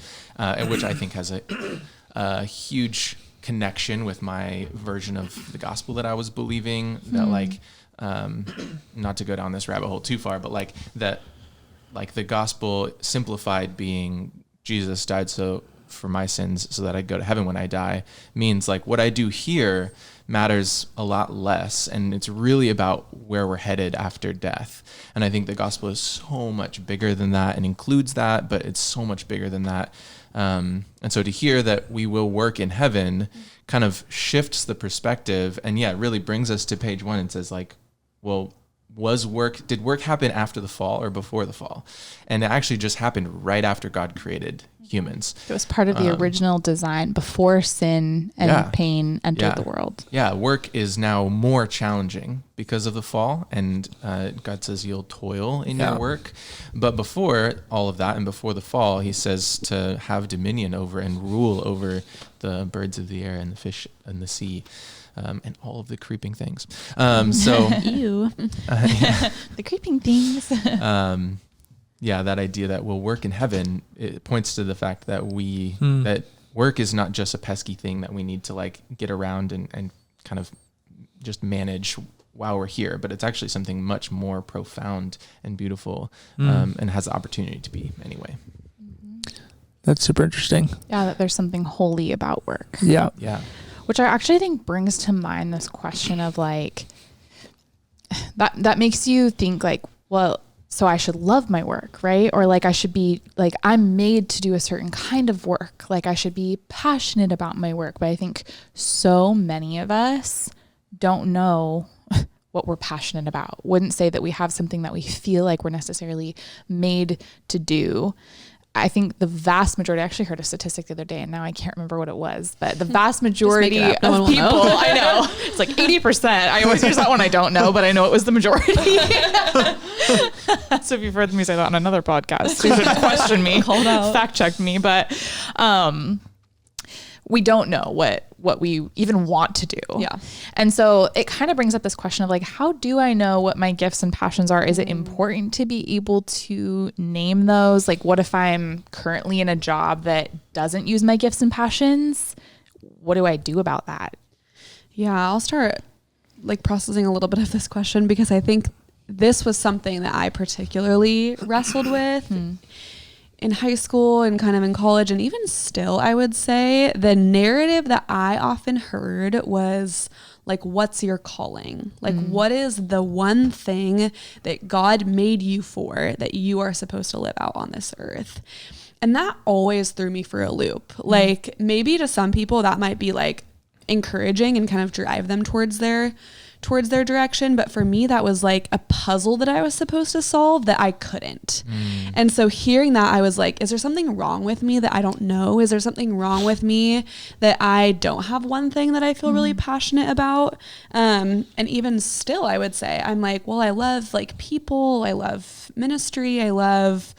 which I think has a huge connection with my version of the gospel that I was believing, that like, not to go down this rabbit hole too far, but like that, like the gospel simplified being Jesus died so for my sins so that I go to heaven when I die means like what I do here matters a lot less. And it's really about where we're headed after death. And I think the gospel is so much bigger than that and includes that, but it's so much bigger than that. And so to hear that we will work in heaven kind of shifts the perspective, and it really brings us to page 1 and says like, well, did work happen after the fall or before the fall? And it actually just happened right after God created humans. It was part of the original design before sin and pain entered the world. Yeah, work is now more challenging because of the fall, and God says you'll toil in your work. But before all of that and before the fall, he says to have dominion over and rule over the birds of the air and the fish in the sea. And all of the creeping things. Ew. The creeping things. That idea that we'll work in heaven, it points to the fact that that work is not just a pesky thing that we need to like get around and kind of just manage while we're here, but it's actually something much more profound and beautiful, and has the opportunity to be anyway. That's super interesting. Yeah, that there's something holy about work. Yeah. Yeah. Which I actually think brings to mind this question of like, that makes you think like, well, so I should love my work, right? Or like I should be like, I'm made to do a certain kind of work. Like I should be passionate about my work. But I think so many of us don't know what we're passionate about. Wouldn't say that we have something that we feel like we're necessarily made to do. I think the vast majority, I actually heard a statistic the other day and now I can't remember what it was, but the vast majority of people, I know, it's like 80%. I always use that one I don't know, but I know it was the majority. So if you've heard me say that on another podcast, you should question me, fact check me, but we don't know what we even want to do. Yeah. And so it kind of brings up this question of like, how do I know what my gifts and passions are? Is it important to be able to name those? Like, what if I'm currently in a job that doesn't use my gifts and passions? What do I do about that? Yeah, I'll start like processing a little bit of this question because I think this was something that I particularly wrestled with. In high school and kind of in college, and even still, I would say the narrative that I often heard was like, what's your calling? Like, what is the one thing that God made you for that you are supposed to live out on this earth? And that always threw me for a loop. Like maybe to some people that might be like encouraging and kind of drive them towards their direction. But for me, that was like a puzzle that I was supposed to solve that I couldn't. And so hearing that, I was like, is there something wrong with me that I don't know? Is there something wrong with me that I don't have one thing that I feel really passionate about? And even still, I would say, I'm like, well, I love like people. I love ministry. I love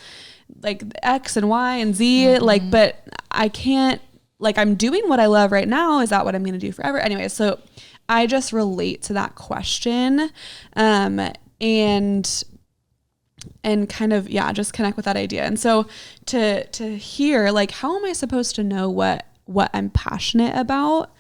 like X and Y and Z, like, but I can't, like, I'm doing what I love right now. Is that what I'm going to do forever? Anyway, so I just relate to that question, and kind of, just connect with that idea. And so to hear, like, how am I supposed to know what I'm passionate about?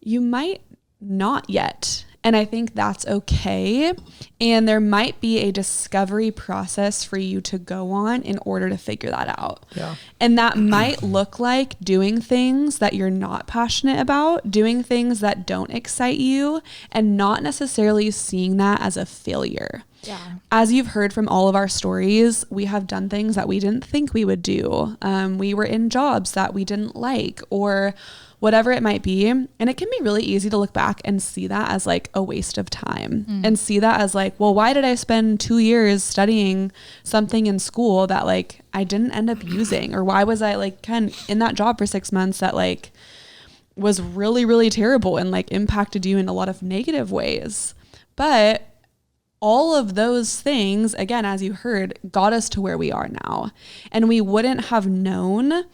You might not yet. And I think that's okay. And there might be a discovery process for you to go on in order to figure that out. Yeah. And that might look like doing things that you're not passionate about, doing things that don't excite you, and not necessarily seeing that as a failure. Yeah. As you've heard from all of our stories, we have done things that we didn't think we would do. We were in jobs that we didn't like, or whatever it might be. And it can be really easy to look back and see that as like a waste of time, and see that as like, well, why did I spend 2 years studying something in school that like I didn't end up using? Or why was I like kind of in that job for 6 months that like was really, really terrible and like impacted you in a lot of negative ways? But all of those things, again, as you heard, got us to where we are now. And we wouldn't have known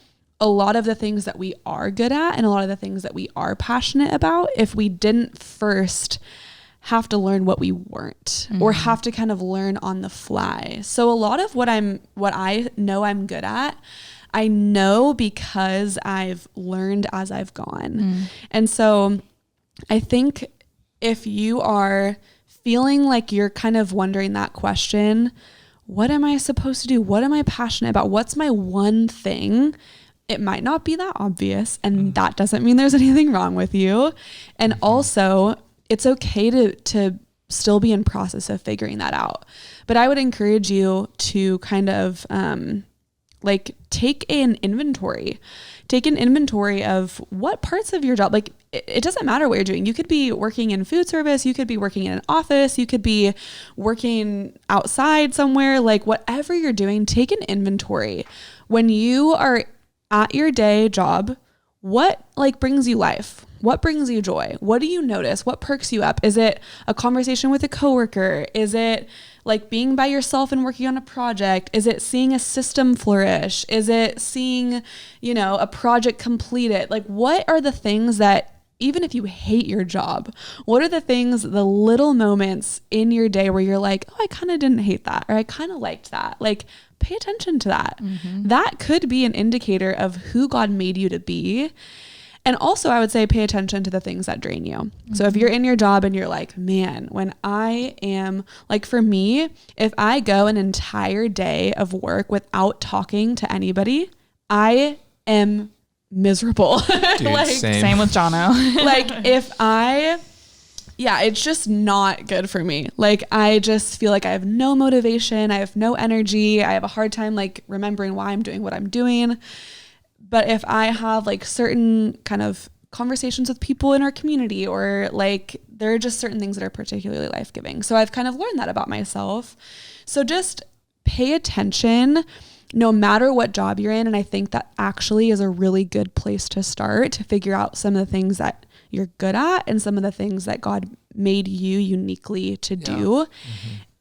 a lot of the things that we are good at and a lot of the things that we are passionate about if we didn't first have to learn what we weren't, or have to kind of learn on the fly. So a lot of what I know I'm good at, I know because I've learned as I've gone. And so I think if you are feeling like you're kind of wondering that question, what am I supposed to do? What am I passionate about? What's my one thing? it might not be that obvious, and that doesn't mean there's anything wrong with you. And also, it's okay to still be in process of figuring that out. But I would encourage you to kind of like take an inventory of what parts of your job, like it doesn't matter what you're doing. You could be working in food service, you could be working in an office, you could be working outside somewhere, like whatever you're doing, take an inventory. When you are at your day job, what like brings you life? What brings you joy? What do you notice? What perks you up? Is it a conversation with a coworker? Is it like being by yourself and working on a project? Is it seeing a system flourish? Is it seeing, a project completed? Like, what are the things that, even if you hate your job, what are the things, the little moments in your day where you're like, oh, I kind of didn't hate that, or I kind of liked that? Like, pay attention to that. That could be an indicator of who God made you to be. And also, I would say pay attention to the things that drain you. So if you're in your job and you're like, man, when I am, like for me, if I go an entire day of work without talking to anybody, I am miserable. Dude, like, Same with Jono. like it's just not good for me. Like, I just feel like I have no motivation. I have no energy. I have a hard time like remembering why I'm doing what I'm doing. But if I have like certain kind of conversations with people in our community, or like there are just certain things that are particularly life-giving. So I've kind of learned that about myself. So just pay attention no matter what job you're in. And I think that actually is a really good place to start, to figure out some of the things that you're good at and some of the things that God made you uniquely to do.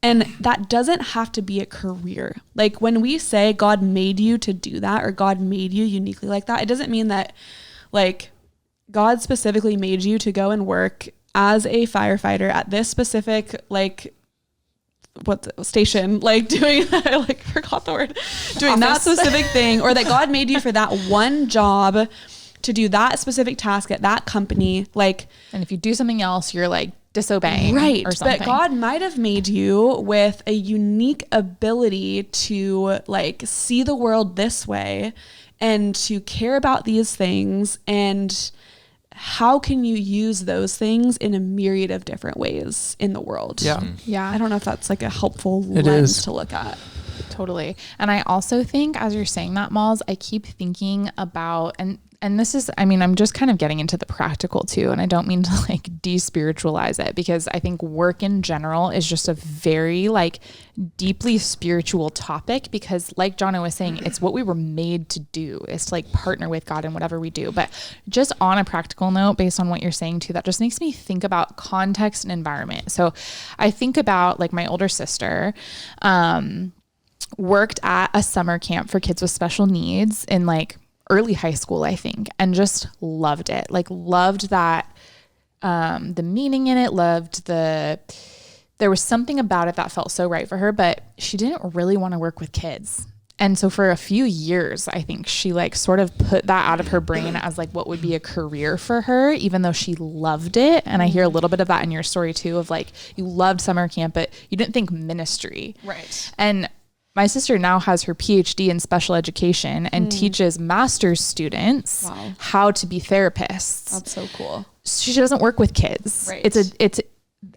And that doesn't have to be a career. Like when we say God made you to do that, or God made you uniquely like that, it doesn't mean that like God specifically made you to go and work as a firefighter at this specific like station, like doing I like forgot the word, doing that specific thing, or that God made you for that one job to do that specific task at that company. Like, and if you do something else, you're like disobeying, right? Or something. But God might have made you with a unique ability to like see the world this way and to care about these things. And how can you use those things in a myriad of different ways in the world? Yeah. I don't know if that's like a helpful It lens is. to look at. Totally. And I also think, as you're saying that, Malls, I keep thinking about, and this is, I mean, I'm just kind of getting into the practical too. And I don't mean to like de-spiritualize it, because I think work in general is just a very like deeply spiritual topic, because like Jono was saying, it's what we were made to do, is to like partner with God in whatever we do. But just on a practical note, based on what you're saying too, that just makes me think about context and environment. So I think about like my older sister, worked at a summer camp for kids with special needs in like early high school, I think, and just loved it. Like loved that, the meaning in it, there was something about it that felt so right for her, but she didn't really want to work with kids. And so for a few years, I think she like sort of put that out of her brain as like what would be a career for her, even though she loved it. And I hear a little bit of that in your story too, of like, you loved summer camp, but you didn't think ministry. Right. And my sister now has her PhD in special education and teaches master's students how to be therapists. That's so cool. She doesn't work with kids. Right.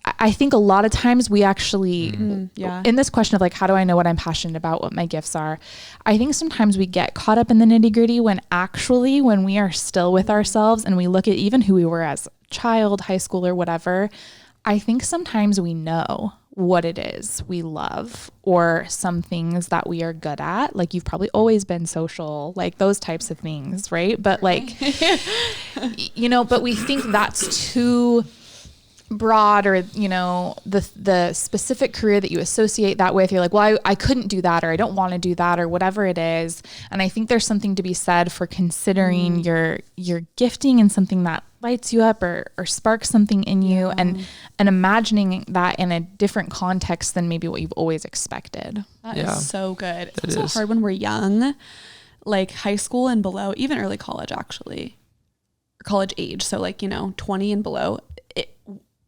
I think a lot of times we actually, in this question of like, how do I know what I'm passionate about, what my gifts are? I think sometimes we get caught up in the nitty gritty when actually, when we are still with ourselves and we look at even who we were as a child, high school or whatever, I think sometimes we know what it is we love, or some things that we are good at. Like you've probably always been social, like those types of things, right? But like, but we think that's too broad, or, the specific career that you associate that with, you're like, well, I couldn't do that, or I don't want to do that, or whatever it is. And I think there's something to be said for considering your gifting and something that lights you up or sparks something in you, and imagining that in a different context than maybe what you've always expected. That is so good. It's also hard when we're young, like high school and below, even early college actually, or college age. So like, 20 and below.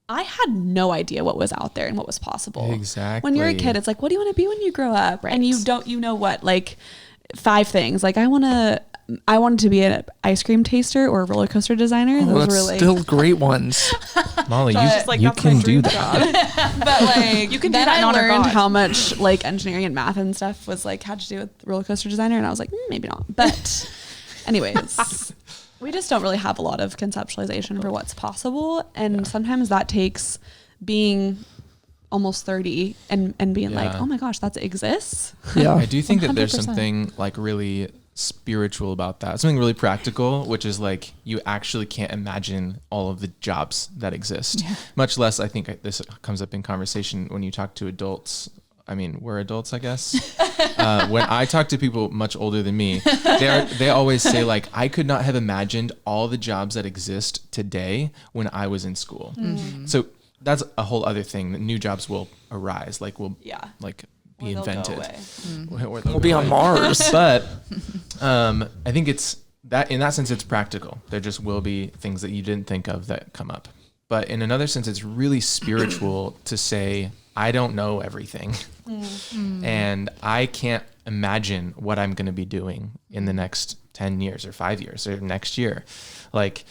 I had no idea what was out there and what was possible. Exactly. When you're a kid, it's like, what do you want to be when you grow up? Right. And you know what, like 5 things. Like I want to I wanted to be an ice cream taster or a roller coaster designer. Those that's were like still great ones. Molly, Just like, you that's my can do dream that. but like You can do then that in I honor learned God. how much like engineering and math and stuff was like had to do with roller coaster designer, and I was like, maybe not. But anyways, we just don't really have a lot of conceptualization for what's possible, and sometimes that takes being almost 30 and being like, oh my gosh, that exists. Yeah. I do think that there's 100%. something like really spiritual about that. Something really practical, which is like you actually can't imagine all of the jobs that exist. Yeah. Much less, I think this comes up in conversation when you talk to adults. I mean, we're adults, I guess. When I talk to people much older than me, they always say like, I could not have imagined all the jobs that exist today when I was in school. Mm-hmm. So that's a whole other thing, that new jobs will arise, like will like be Or they'll go invented. away. Or they'll We'll go be on away. Mars. But I think it's that in that sense, it's practical. There just will be things that you didn't think of that come up. But in another sense, it's really spiritual to say, I don't know everything. And I can't imagine what I'm going to be doing in the next 10 years or 5 years or next year. Like,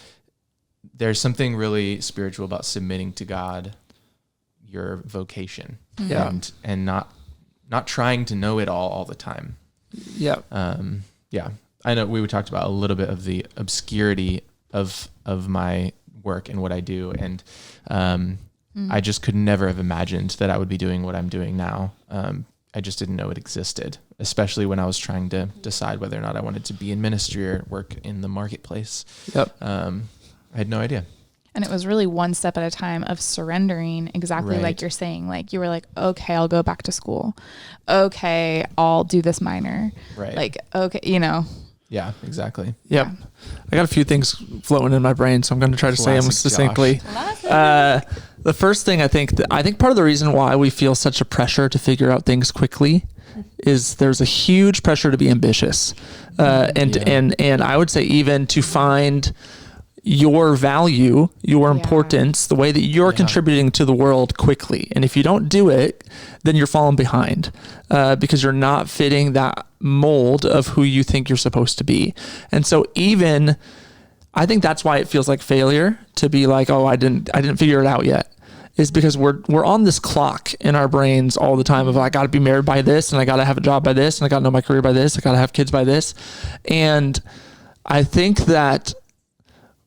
there's something really spiritual about submitting to God your vocation. Yeah. And not trying to know it all the time. Yeah. Yeah, I know we talked about a little bit of the obscurity of my work and what I do, and I just could never have imagined that I would be doing what I'm doing now. I just didn't know it existed, especially when I was trying to decide whether or not I wanted to be in ministry or work in the marketplace. Yep. I had no idea. And it was really one step at a time of surrendering, exactly Right. like you're saying. Like you were like, okay, I'll go back to school. Okay, I'll do this minor. Right. Like, okay, you know. Yeah, exactly. Yep. I got a few things floating in my brain, so I'm going to try to say them Classic succinctly. The first thing I think part of the reason why we feel such a pressure to figure out things quickly is there's a huge pressure to be ambitious, and I would say even to find your value, your importance, the way that you're contributing to the world quickly. And if you don't do it, then you're falling behind because you're not fitting that mold of who you think you're supposed to be. And so even, I think that's why it feels like failure to be like, oh, I didn't figure it out yet, is because we're on this clock in our brains all the time of I got to be married by this, and I got to have a job by this, and I got to know my career by this, I got to have kids by this. And I think that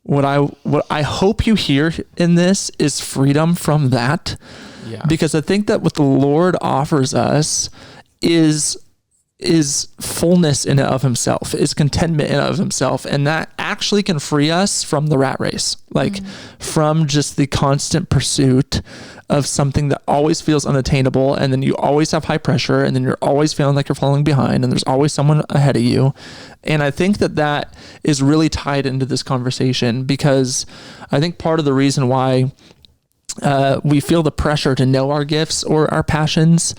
what I hope you hear in this is freedom from that. Yeah. Because I think that what the Lord offers us is fullness in and of himself, is contentment in and of himself. And that actually can free us from the rat race, like from just the constant pursuit of something that always feels unattainable. And then you always have high pressure, and then you're always feeling like you're falling behind, and there's always someone ahead of you. And I think that is really tied into this conversation, because I think part of the reason why we feel the pressure to know our gifts or our passions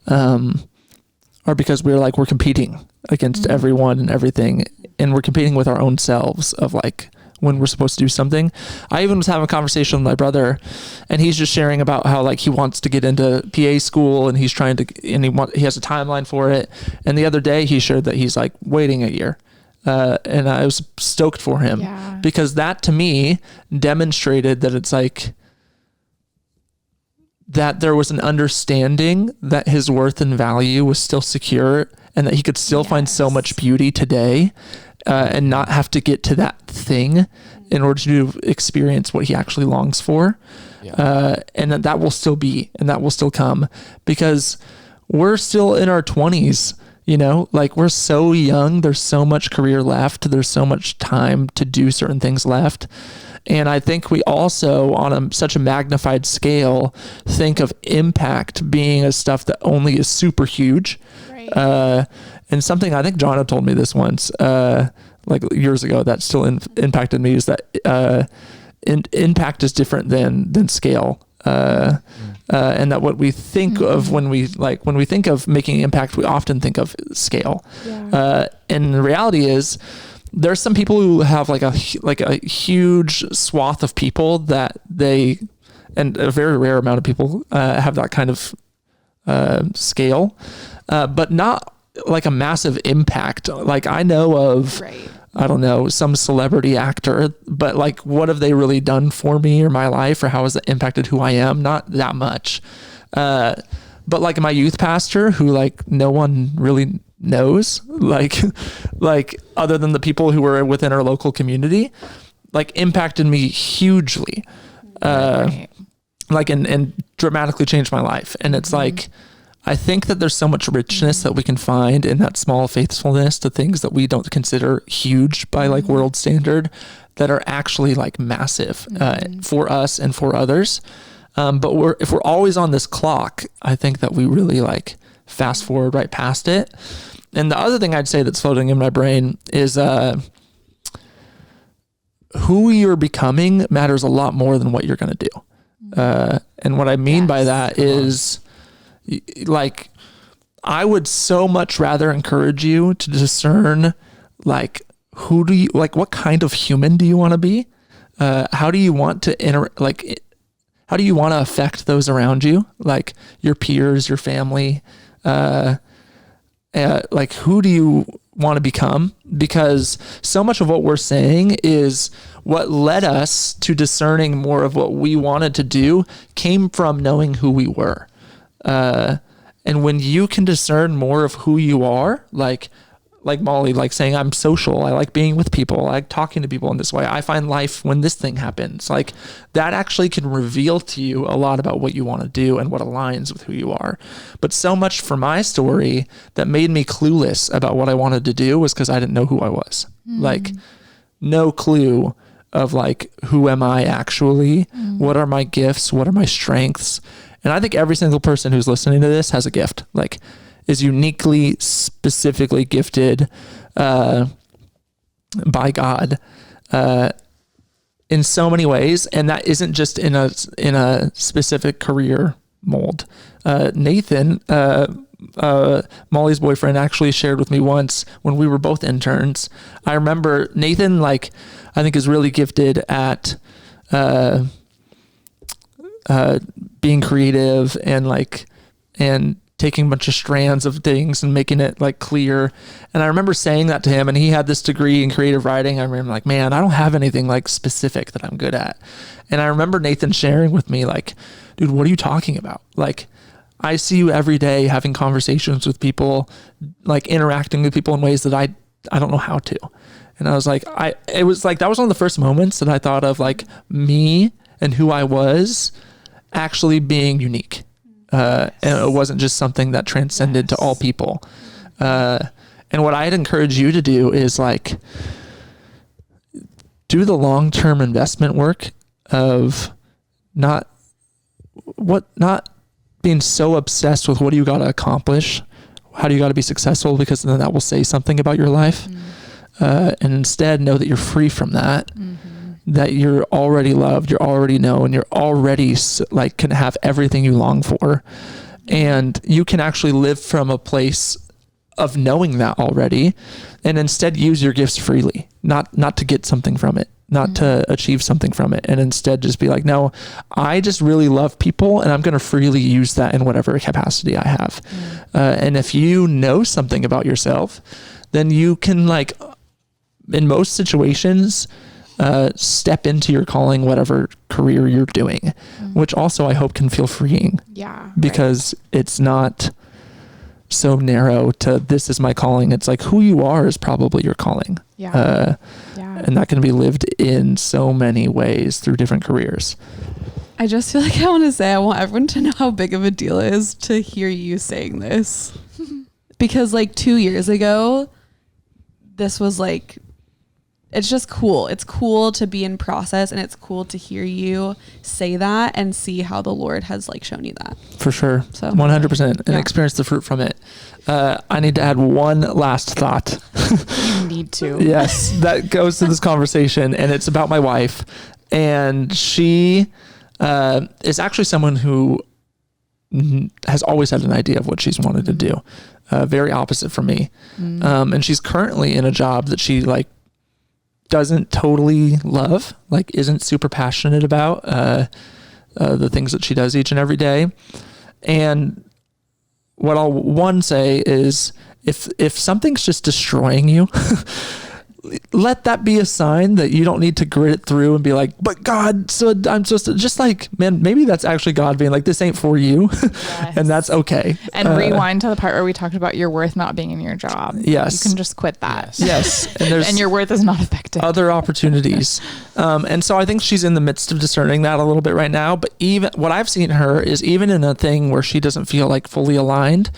are because we're competing against everyone and everything, and we're competing with our own selves of like when we're supposed to do something. I even was having a conversation with my brother, and he's just sharing about how like he wants to get into PA school, and he's trying to, and he has a timeline for it. And the other day he shared that he's like waiting a year. And I was stoked for him because that to me demonstrated that it's like that there was an understanding that his worth and value was still secure, and that he could still find so much beauty today, and not have to get to that thing in order to experience what he actually longs for. And that will still be, and that will still come, because we're still in our 20s, you know, like we're so young. There's so much career left. There's so much time to do certain things left. And I think we also, on such a magnified scale, think of impact being a stuff that only is super huge. Right. And something I think Jono told me this once, like years ago, that still impacted me, is that impact is different than scale. And that what we think of when we think of making impact, we often think of scale. And the reality is, there's some people who have like a huge swath of people that and a very rare amount of people have that kind of scale, but not like a massive impact. Like I know of, Right. I don't know, some celebrity actor, but like what have they really done for me or my life, or how has it impacted who I am? Not that much. But like my youth pastor, who like no one really knows, like other than the people who were within our local community, like impacted me hugely. Right. Like and dramatically changed my life. And it's like, I think that there's so much richness that we can find in that small faithfulness to things that we don't consider huge by like world standard, that are actually like massive for us and for others. But if we're always on this clock, I think that we really like fast forward right past it. And the other thing I'd say that's floating in my brain is who you're becoming matters a lot more than what you're going to do. And what I mean by that is like, I would so much rather encourage you to discern like, what kind of human do you want to be? How do you want to how do you want to affect those around you? Like your peers, your family, like who do you want to become? Because so much of what we're saying is what led us to discerning more of what we wanted to do came from knowing who we were. And when you can discern more of who you are, like Molly, like saying, I'm social, I like being with people, I like talking to people in this way, I find life when this thing happens, like that actually can reveal to you a lot about what you want to do and what aligns with who you are. But so much for my story that made me clueless about what I wanted to do was because I didn't know who I was. Like no clue of like, who am I actually? What are my gifts? What are my strengths? And I think every single person who's listening to this has a gift, like is uniquely, specifically gifted by God in so many ways. And that isn't just in a specific career mold. Nathan, Molly's boyfriend, actually shared with me once when we were both interns. I remember Nathan, like, I think is really gifted at being creative and taking a bunch of strands of things and making it like clear. And I remember saying that to him, and he had this degree in creative writing. I remember like, man, I don't have anything like specific that I'm good at. And I remember Nathan sharing with me like, dude, what are you talking about? Like, I see you every day having conversations with people, like interacting with people in ways that I don't know how to. And I was like, it was like, that was one of the first moments that I thought of like me and who I was actually being unique. And it wasn't just something that transcended to all people. And what I'd encourage you to do is like, do the long-term investment work of not being so obsessed with what do you got to accomplish? How do you got to be successful? Because then that will say something about your life. And instead know that you're free from that. That you're already loved, you're already known, you're already like can have everything you long for. And you can actually live from a place of knowing that already, and instead use your gifts freely, not to get something from it, not to achieve something from it, and instead just be like, no, I just really love people and I'm going to freely use that in whatever capacity I have. And if you know something about yourself, then you can like, in most situations, step into your calling, whatever career you're doing, which also I hope can feel freeing. Yeah. Because it's not so narrow to this is my calling. It's like who you are is probably your calling. Yeah. And that can be lived in so many ways through different careers. I just feel like I want to say, I want everyone to know how big of a deal it is to hear you saying this. Because like 2 years ago, this was like, it's just cool. It's cool to be in process, and it's cool to hear you say that and see how the Lord has like shown you that. For sure. So 100%. And experience the fruit from it. I need to add one last thought. You need to. Yes, that goes to this conversation, and it's about my wife. And she is actually someone who has always had an idea of what she's wanted to do. Very opposite from me. And she's currently in a job that she like doesn't totally love, like isn't super passionate about the things that she does each and every day. And what I'll say is if something's just destroying you, let that be a sign that you don't need to grit it through and be like, but God, so I'm supposed to, just like, man, maybe that's actually God being like, this ain't for you. Yes. And that's okay. And rewind to the part where we talked about your worth not being in your job. Yes. You can just quit that. Yes. And your worth is not affected. Other opportunities. And so I think she's in the midst of discerning that a little bit right now. But even what I've seen her is even in a thing where she doesn't feel like fully aligned,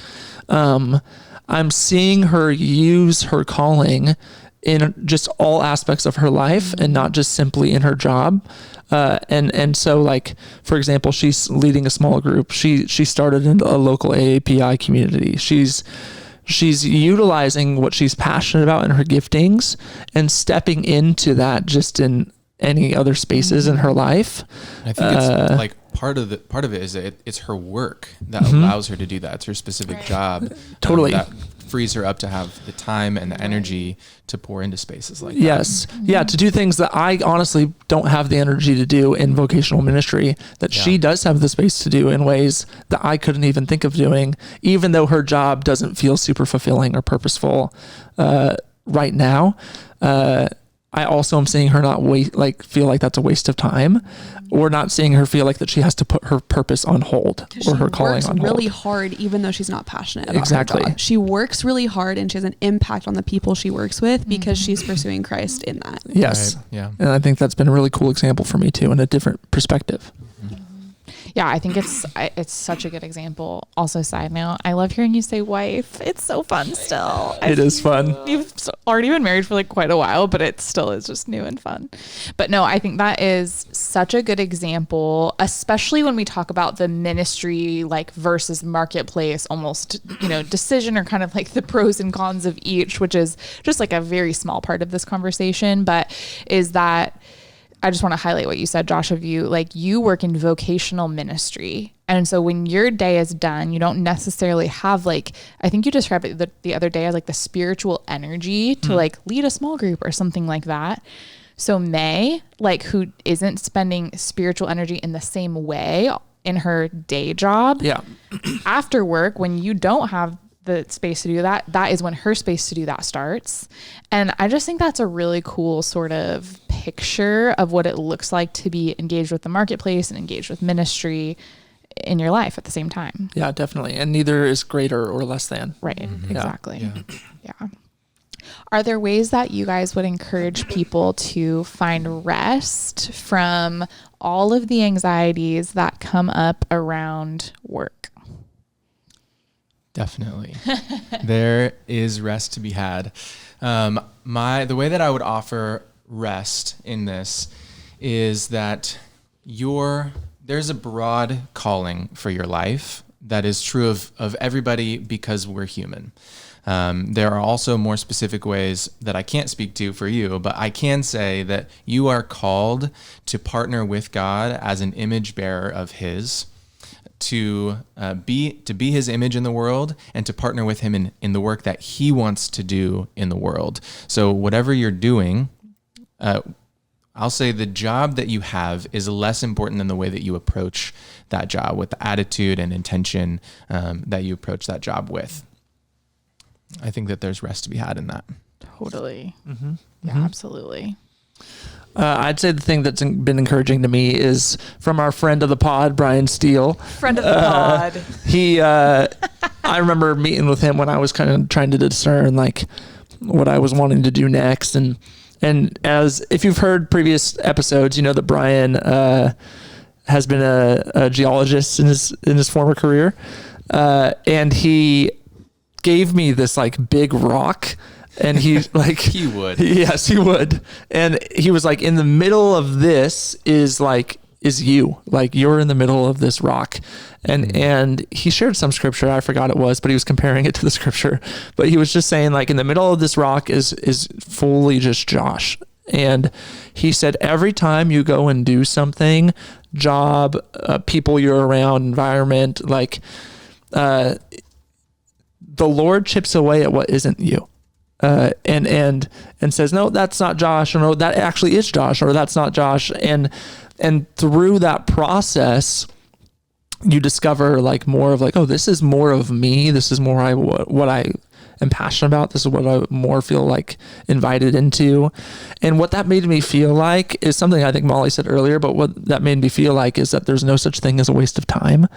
I'm seeing her use her calling in just all aspects of her life and not just simply in her job. And so like, for example, she's leading a small group. She started in a local AAPI community. She's utilizing what she's passionate about in her giftings and stepping into that just in any other spaces in her life. I think it's like part of it is that it's her work that allows her to do that. It's her specific job. Totally. That frees her up to have the time and the energy to pour into spaces like that. Yes. Yeah. To do things that I honestly don't have the energy to do in vocational ministry that she does have the space to do in ways that I couldn't even think of doing, even though her job doesn't feel super fulfilling or purposeful, right now. I also am seeing her not feel like that's a waste of time, or not seeing her feel like that she has to put her purpose on hold or her calling on hold. She works really hard, even though she's not passionate about exactly. her job. She works really hard and she has an impact on the people she works with because she's pursuing Christ in that. Yes. Right. Yeah. And I think that's been a really cool example for me too, in a different perspective. Yeah, I think it's such a good example. Also, side note, I love hearing you say wife. It's so fun still. It is fun. You've already been married for like quite a while, but it still is just new and fun. But no, I think that is such a good example, especially when we talk about the ministry like versus marketplace, almost, decision, or kind of like the pros and cons of each, which is just like a very small part of this conversation, but is that I just want to highlight what you said, Josh, of you work in vocational ministry. And so when your day is done, you don't necessarily have I think you described it the other day as like the spiritual energy to like lead a small group or something like that. So May, who isn't spending spiritual energy in the same way in her day job, after work, when you don't have the space to do that, that is when her space to do that starts. And I just think that's a really cool sort of picture of what it looks like to be engaged with the marketplace and engaged with ministry in your life at the same time. Yeah, definitely. And neither is greater or less than. Right. Exactly. Yeah. Are there ways that you guys would encourage people to find rest from all of the anxieties that come up around work? Definitely. There is rest to be had. The way that I would offer rest in this is that there's a broad calling for your life that is true of everybody because we're human. There are also more specific ways that I can't speak to for you, but I can say that you are called to partner with God as an image bearer of His, to be His image in the world, and to partner with Him in the work that He wants to do in the world. So whatever you're doing, I'll say the job that you have is less important than the way that you approach that job, with the attitude and intention that you approach that job with. I think that there's rest to be had in that. Totally. Mm-hmm. Yeah, absolutely. I'd say the thing that's been encouraging to me is from our friend of the pod, Brian Steele. Friend of the pod. I remember meeting with him when I was kind of trying to discern what I was wanting to do next. And as if you've heard previous episodes, you know that Brian has been a geologist in his former career. And he gave me this big rock. And he he would. Yes, he would. And he was in the middle of this is you. You're in the middle of this rock. And he shared some scripture. I forgot it was, but he was comparing it to the scripture. But he was just saying in the middle of this rock is fully just Josh. And he said, every time you go and do something, job, people you're around, environment, the Lord chips away at what isn't you. And says, no, that's not Josh, or no, that actually is Josh, or that's not Josh. And through that process, you discover more of oh, this is more of me. This is more what I am passionate about. This is what I more feel like invited into. And what that made me feel like is something I think Molly said earlier, but what that made me feel like is that there's no such thing as a waste of time.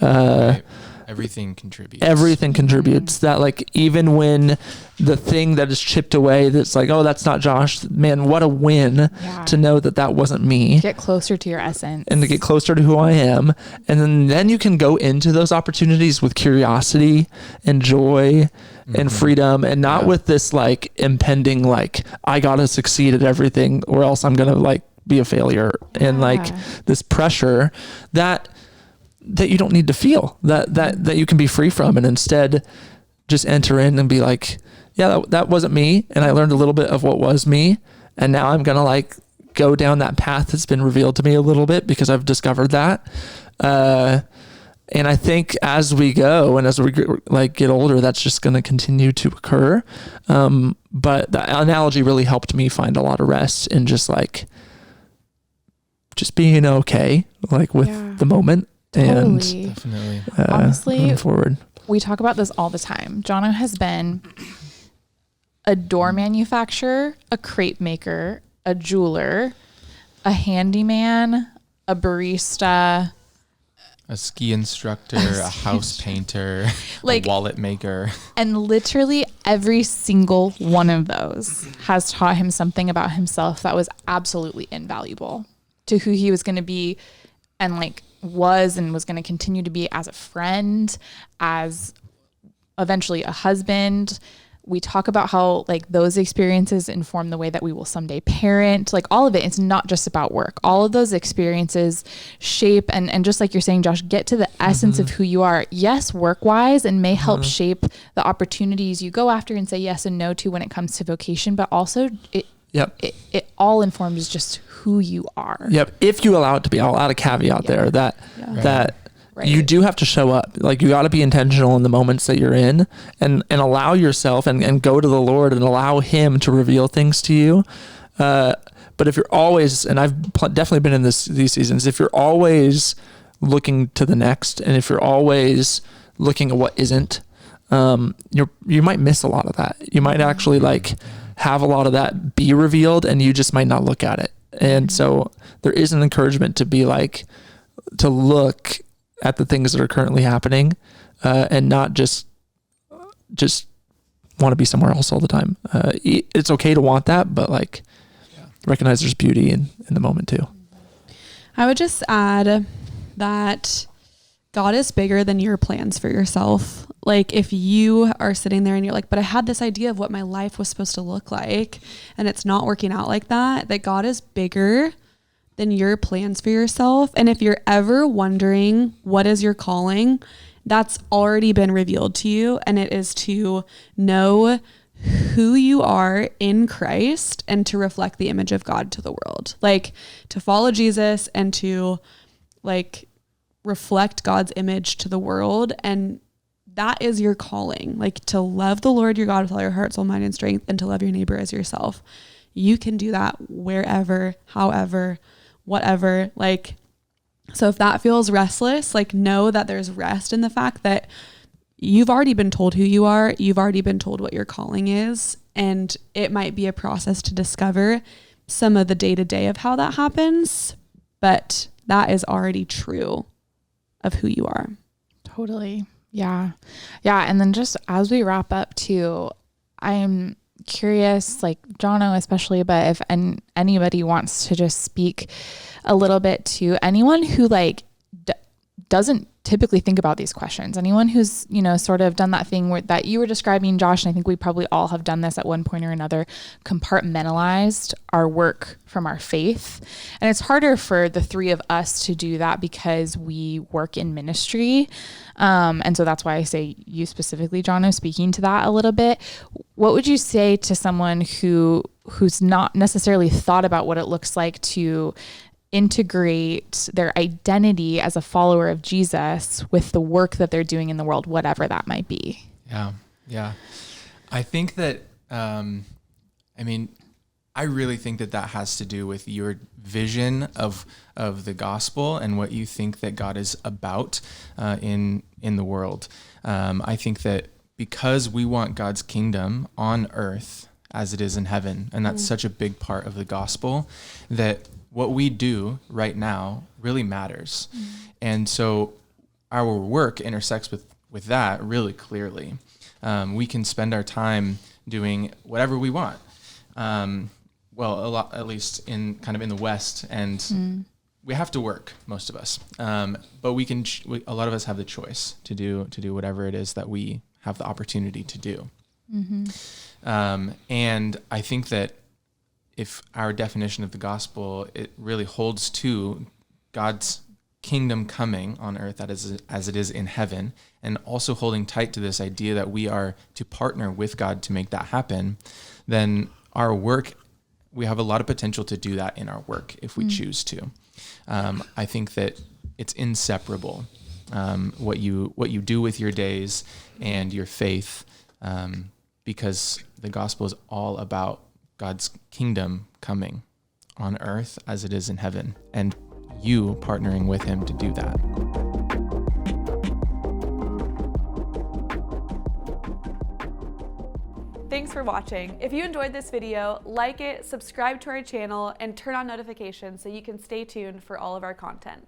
Right. Everything contributes. Everything contributes. That like, even when the thing that is chipped away, that's like, oh, that's not Josh, man, what a win to know that that wasn't me. Get closer to your essence. And to get closer to who I am. And then you can go into those opportunities with curiosity and joy and freedom, and not with this like impending, like, I got to succeed at everything or else I'm going to like be a failure. And like this pressure that you don't need to feel, that you can be free from, and instead just enter in and be like, yeah, that wasn't me. And I learned a little bit of what was me. And now I'm going to like go down that path that's been revealed to me a little bit because I've discovered that. And I think as we go and as we like get older, that's just going to continue to occur. But the analogy really helped me find a lot of rest in just being okay, like with the moment. And definitely, honestly, moving forward. We talk about this all the time. Jono has been a door manufacturer, a crepe maker, a jeweler, a handyman, a barista, a ski instructor, a house painter, like a wallet maker. And literally every single one of those has taught him something about himself that was absolutely invaluable to who he was going to be, and like was going to continue to be as a friend, as eventually a husband. We talk about how like those experiences inform the way that we will someday parent, like all of it. It's not just about work. All of those experiences shape and just like you're saying, Josh, get to the essence of who you are. Yes, work wise, and may help shape the opportunities you go after and say yes and no to when it comes to vocation, but also it all informs just who you are. Yep. If you allow it to be, I'll add a caveat there that you do have to show up. Like, you got to be intentional in the moments that you're in, and allow yourself and go to the Lord and allow him to reveal things to you. But if you're always, and I've definitely been in these seasons, if you're always looking to the next, and if you're always looking at what isn't, you might miss a lot of that. You might actually like have a lot of that be revealed, and you just might not look at it. And so there is an encouragement to be like, to look at the things that are currently happening, and not just want to be somewhere else all the time. It's okay to want that, but like recognize there's beauty in the moment too. I would just add that God is bigger than your plans for yourself. Like, if you are sitting there and you're like, but I had this idea of what my life was supposed to look like, and it's not working out like that God is bigger than your plans for yourself. And if you're ever wondering what is your calling, that's already been revealed to you. And it is to know who you are in Christ and to reflect the image of God to the world. Like, to follow Jesus and to like reflect God's image to the world. And that is your calling, like to love the Lord your God with all your heart, soul, mind, and strength, and to love your neighbor as yourself. You can do that wherever, however, whatever. Like, so if that feels restless, like, know that there's rest in the fact that you've already been told who you are. You've already been told what your calling is. And it might be a process to discover some of the day-to-day of how that happens, but that is already true of who you are. Totally. Yeah. And then just as we wrap up too, I'm curious, like Jono especially, but if anybody wants to just speak a little bit to anyone who like doesn't typically think about these questions, anyone who's, sort of done that thing that you were describing, Josh, and I think we probably all have done this at one point or another, compartmentalized our work from our faith. And it's harder for the three of us to do that because we work in ministry. And so that's why I say you specifically, Jono, speaking to that a little bit. What would you say to someone who's not necessarily thought about what it looks like to integrate their identity as a follower of Jesus with the work that they're doing in the world, whatever that might be? Yeah. I think that, I really think that has to do with your vision of the gospel and what you think that God is about in the world. I think that because we want God's kingdom on earth as it is in heaven, and that's such a big part of the gospel, that what we do right now really matters. And so our work intersects with that really clearly. We can spend our time doing whatever we want. Well, a lot, at least in the West, and we have to work, most of us. But a lot of us have the choice to do whatever it is that we have the opportunity to do. And I think that if our definition of the gospel, it really holds to God's kingdom coming on earth as it is in heaven, and also holding tight to this idea that we are to partner with God to make that happen, then our work, we have a lot of potential to do that in our work if we choose to. I think that it's inseparable, what you do with your days and your faith, because the gospel is all about God's kingdom coming on earth as it is in heaven, and you partnering with him to do that. Thanks for watching. If you enjoyed this video, like it, subscribe to our channel, and turn on notifications so you can stay tuned for all of our content.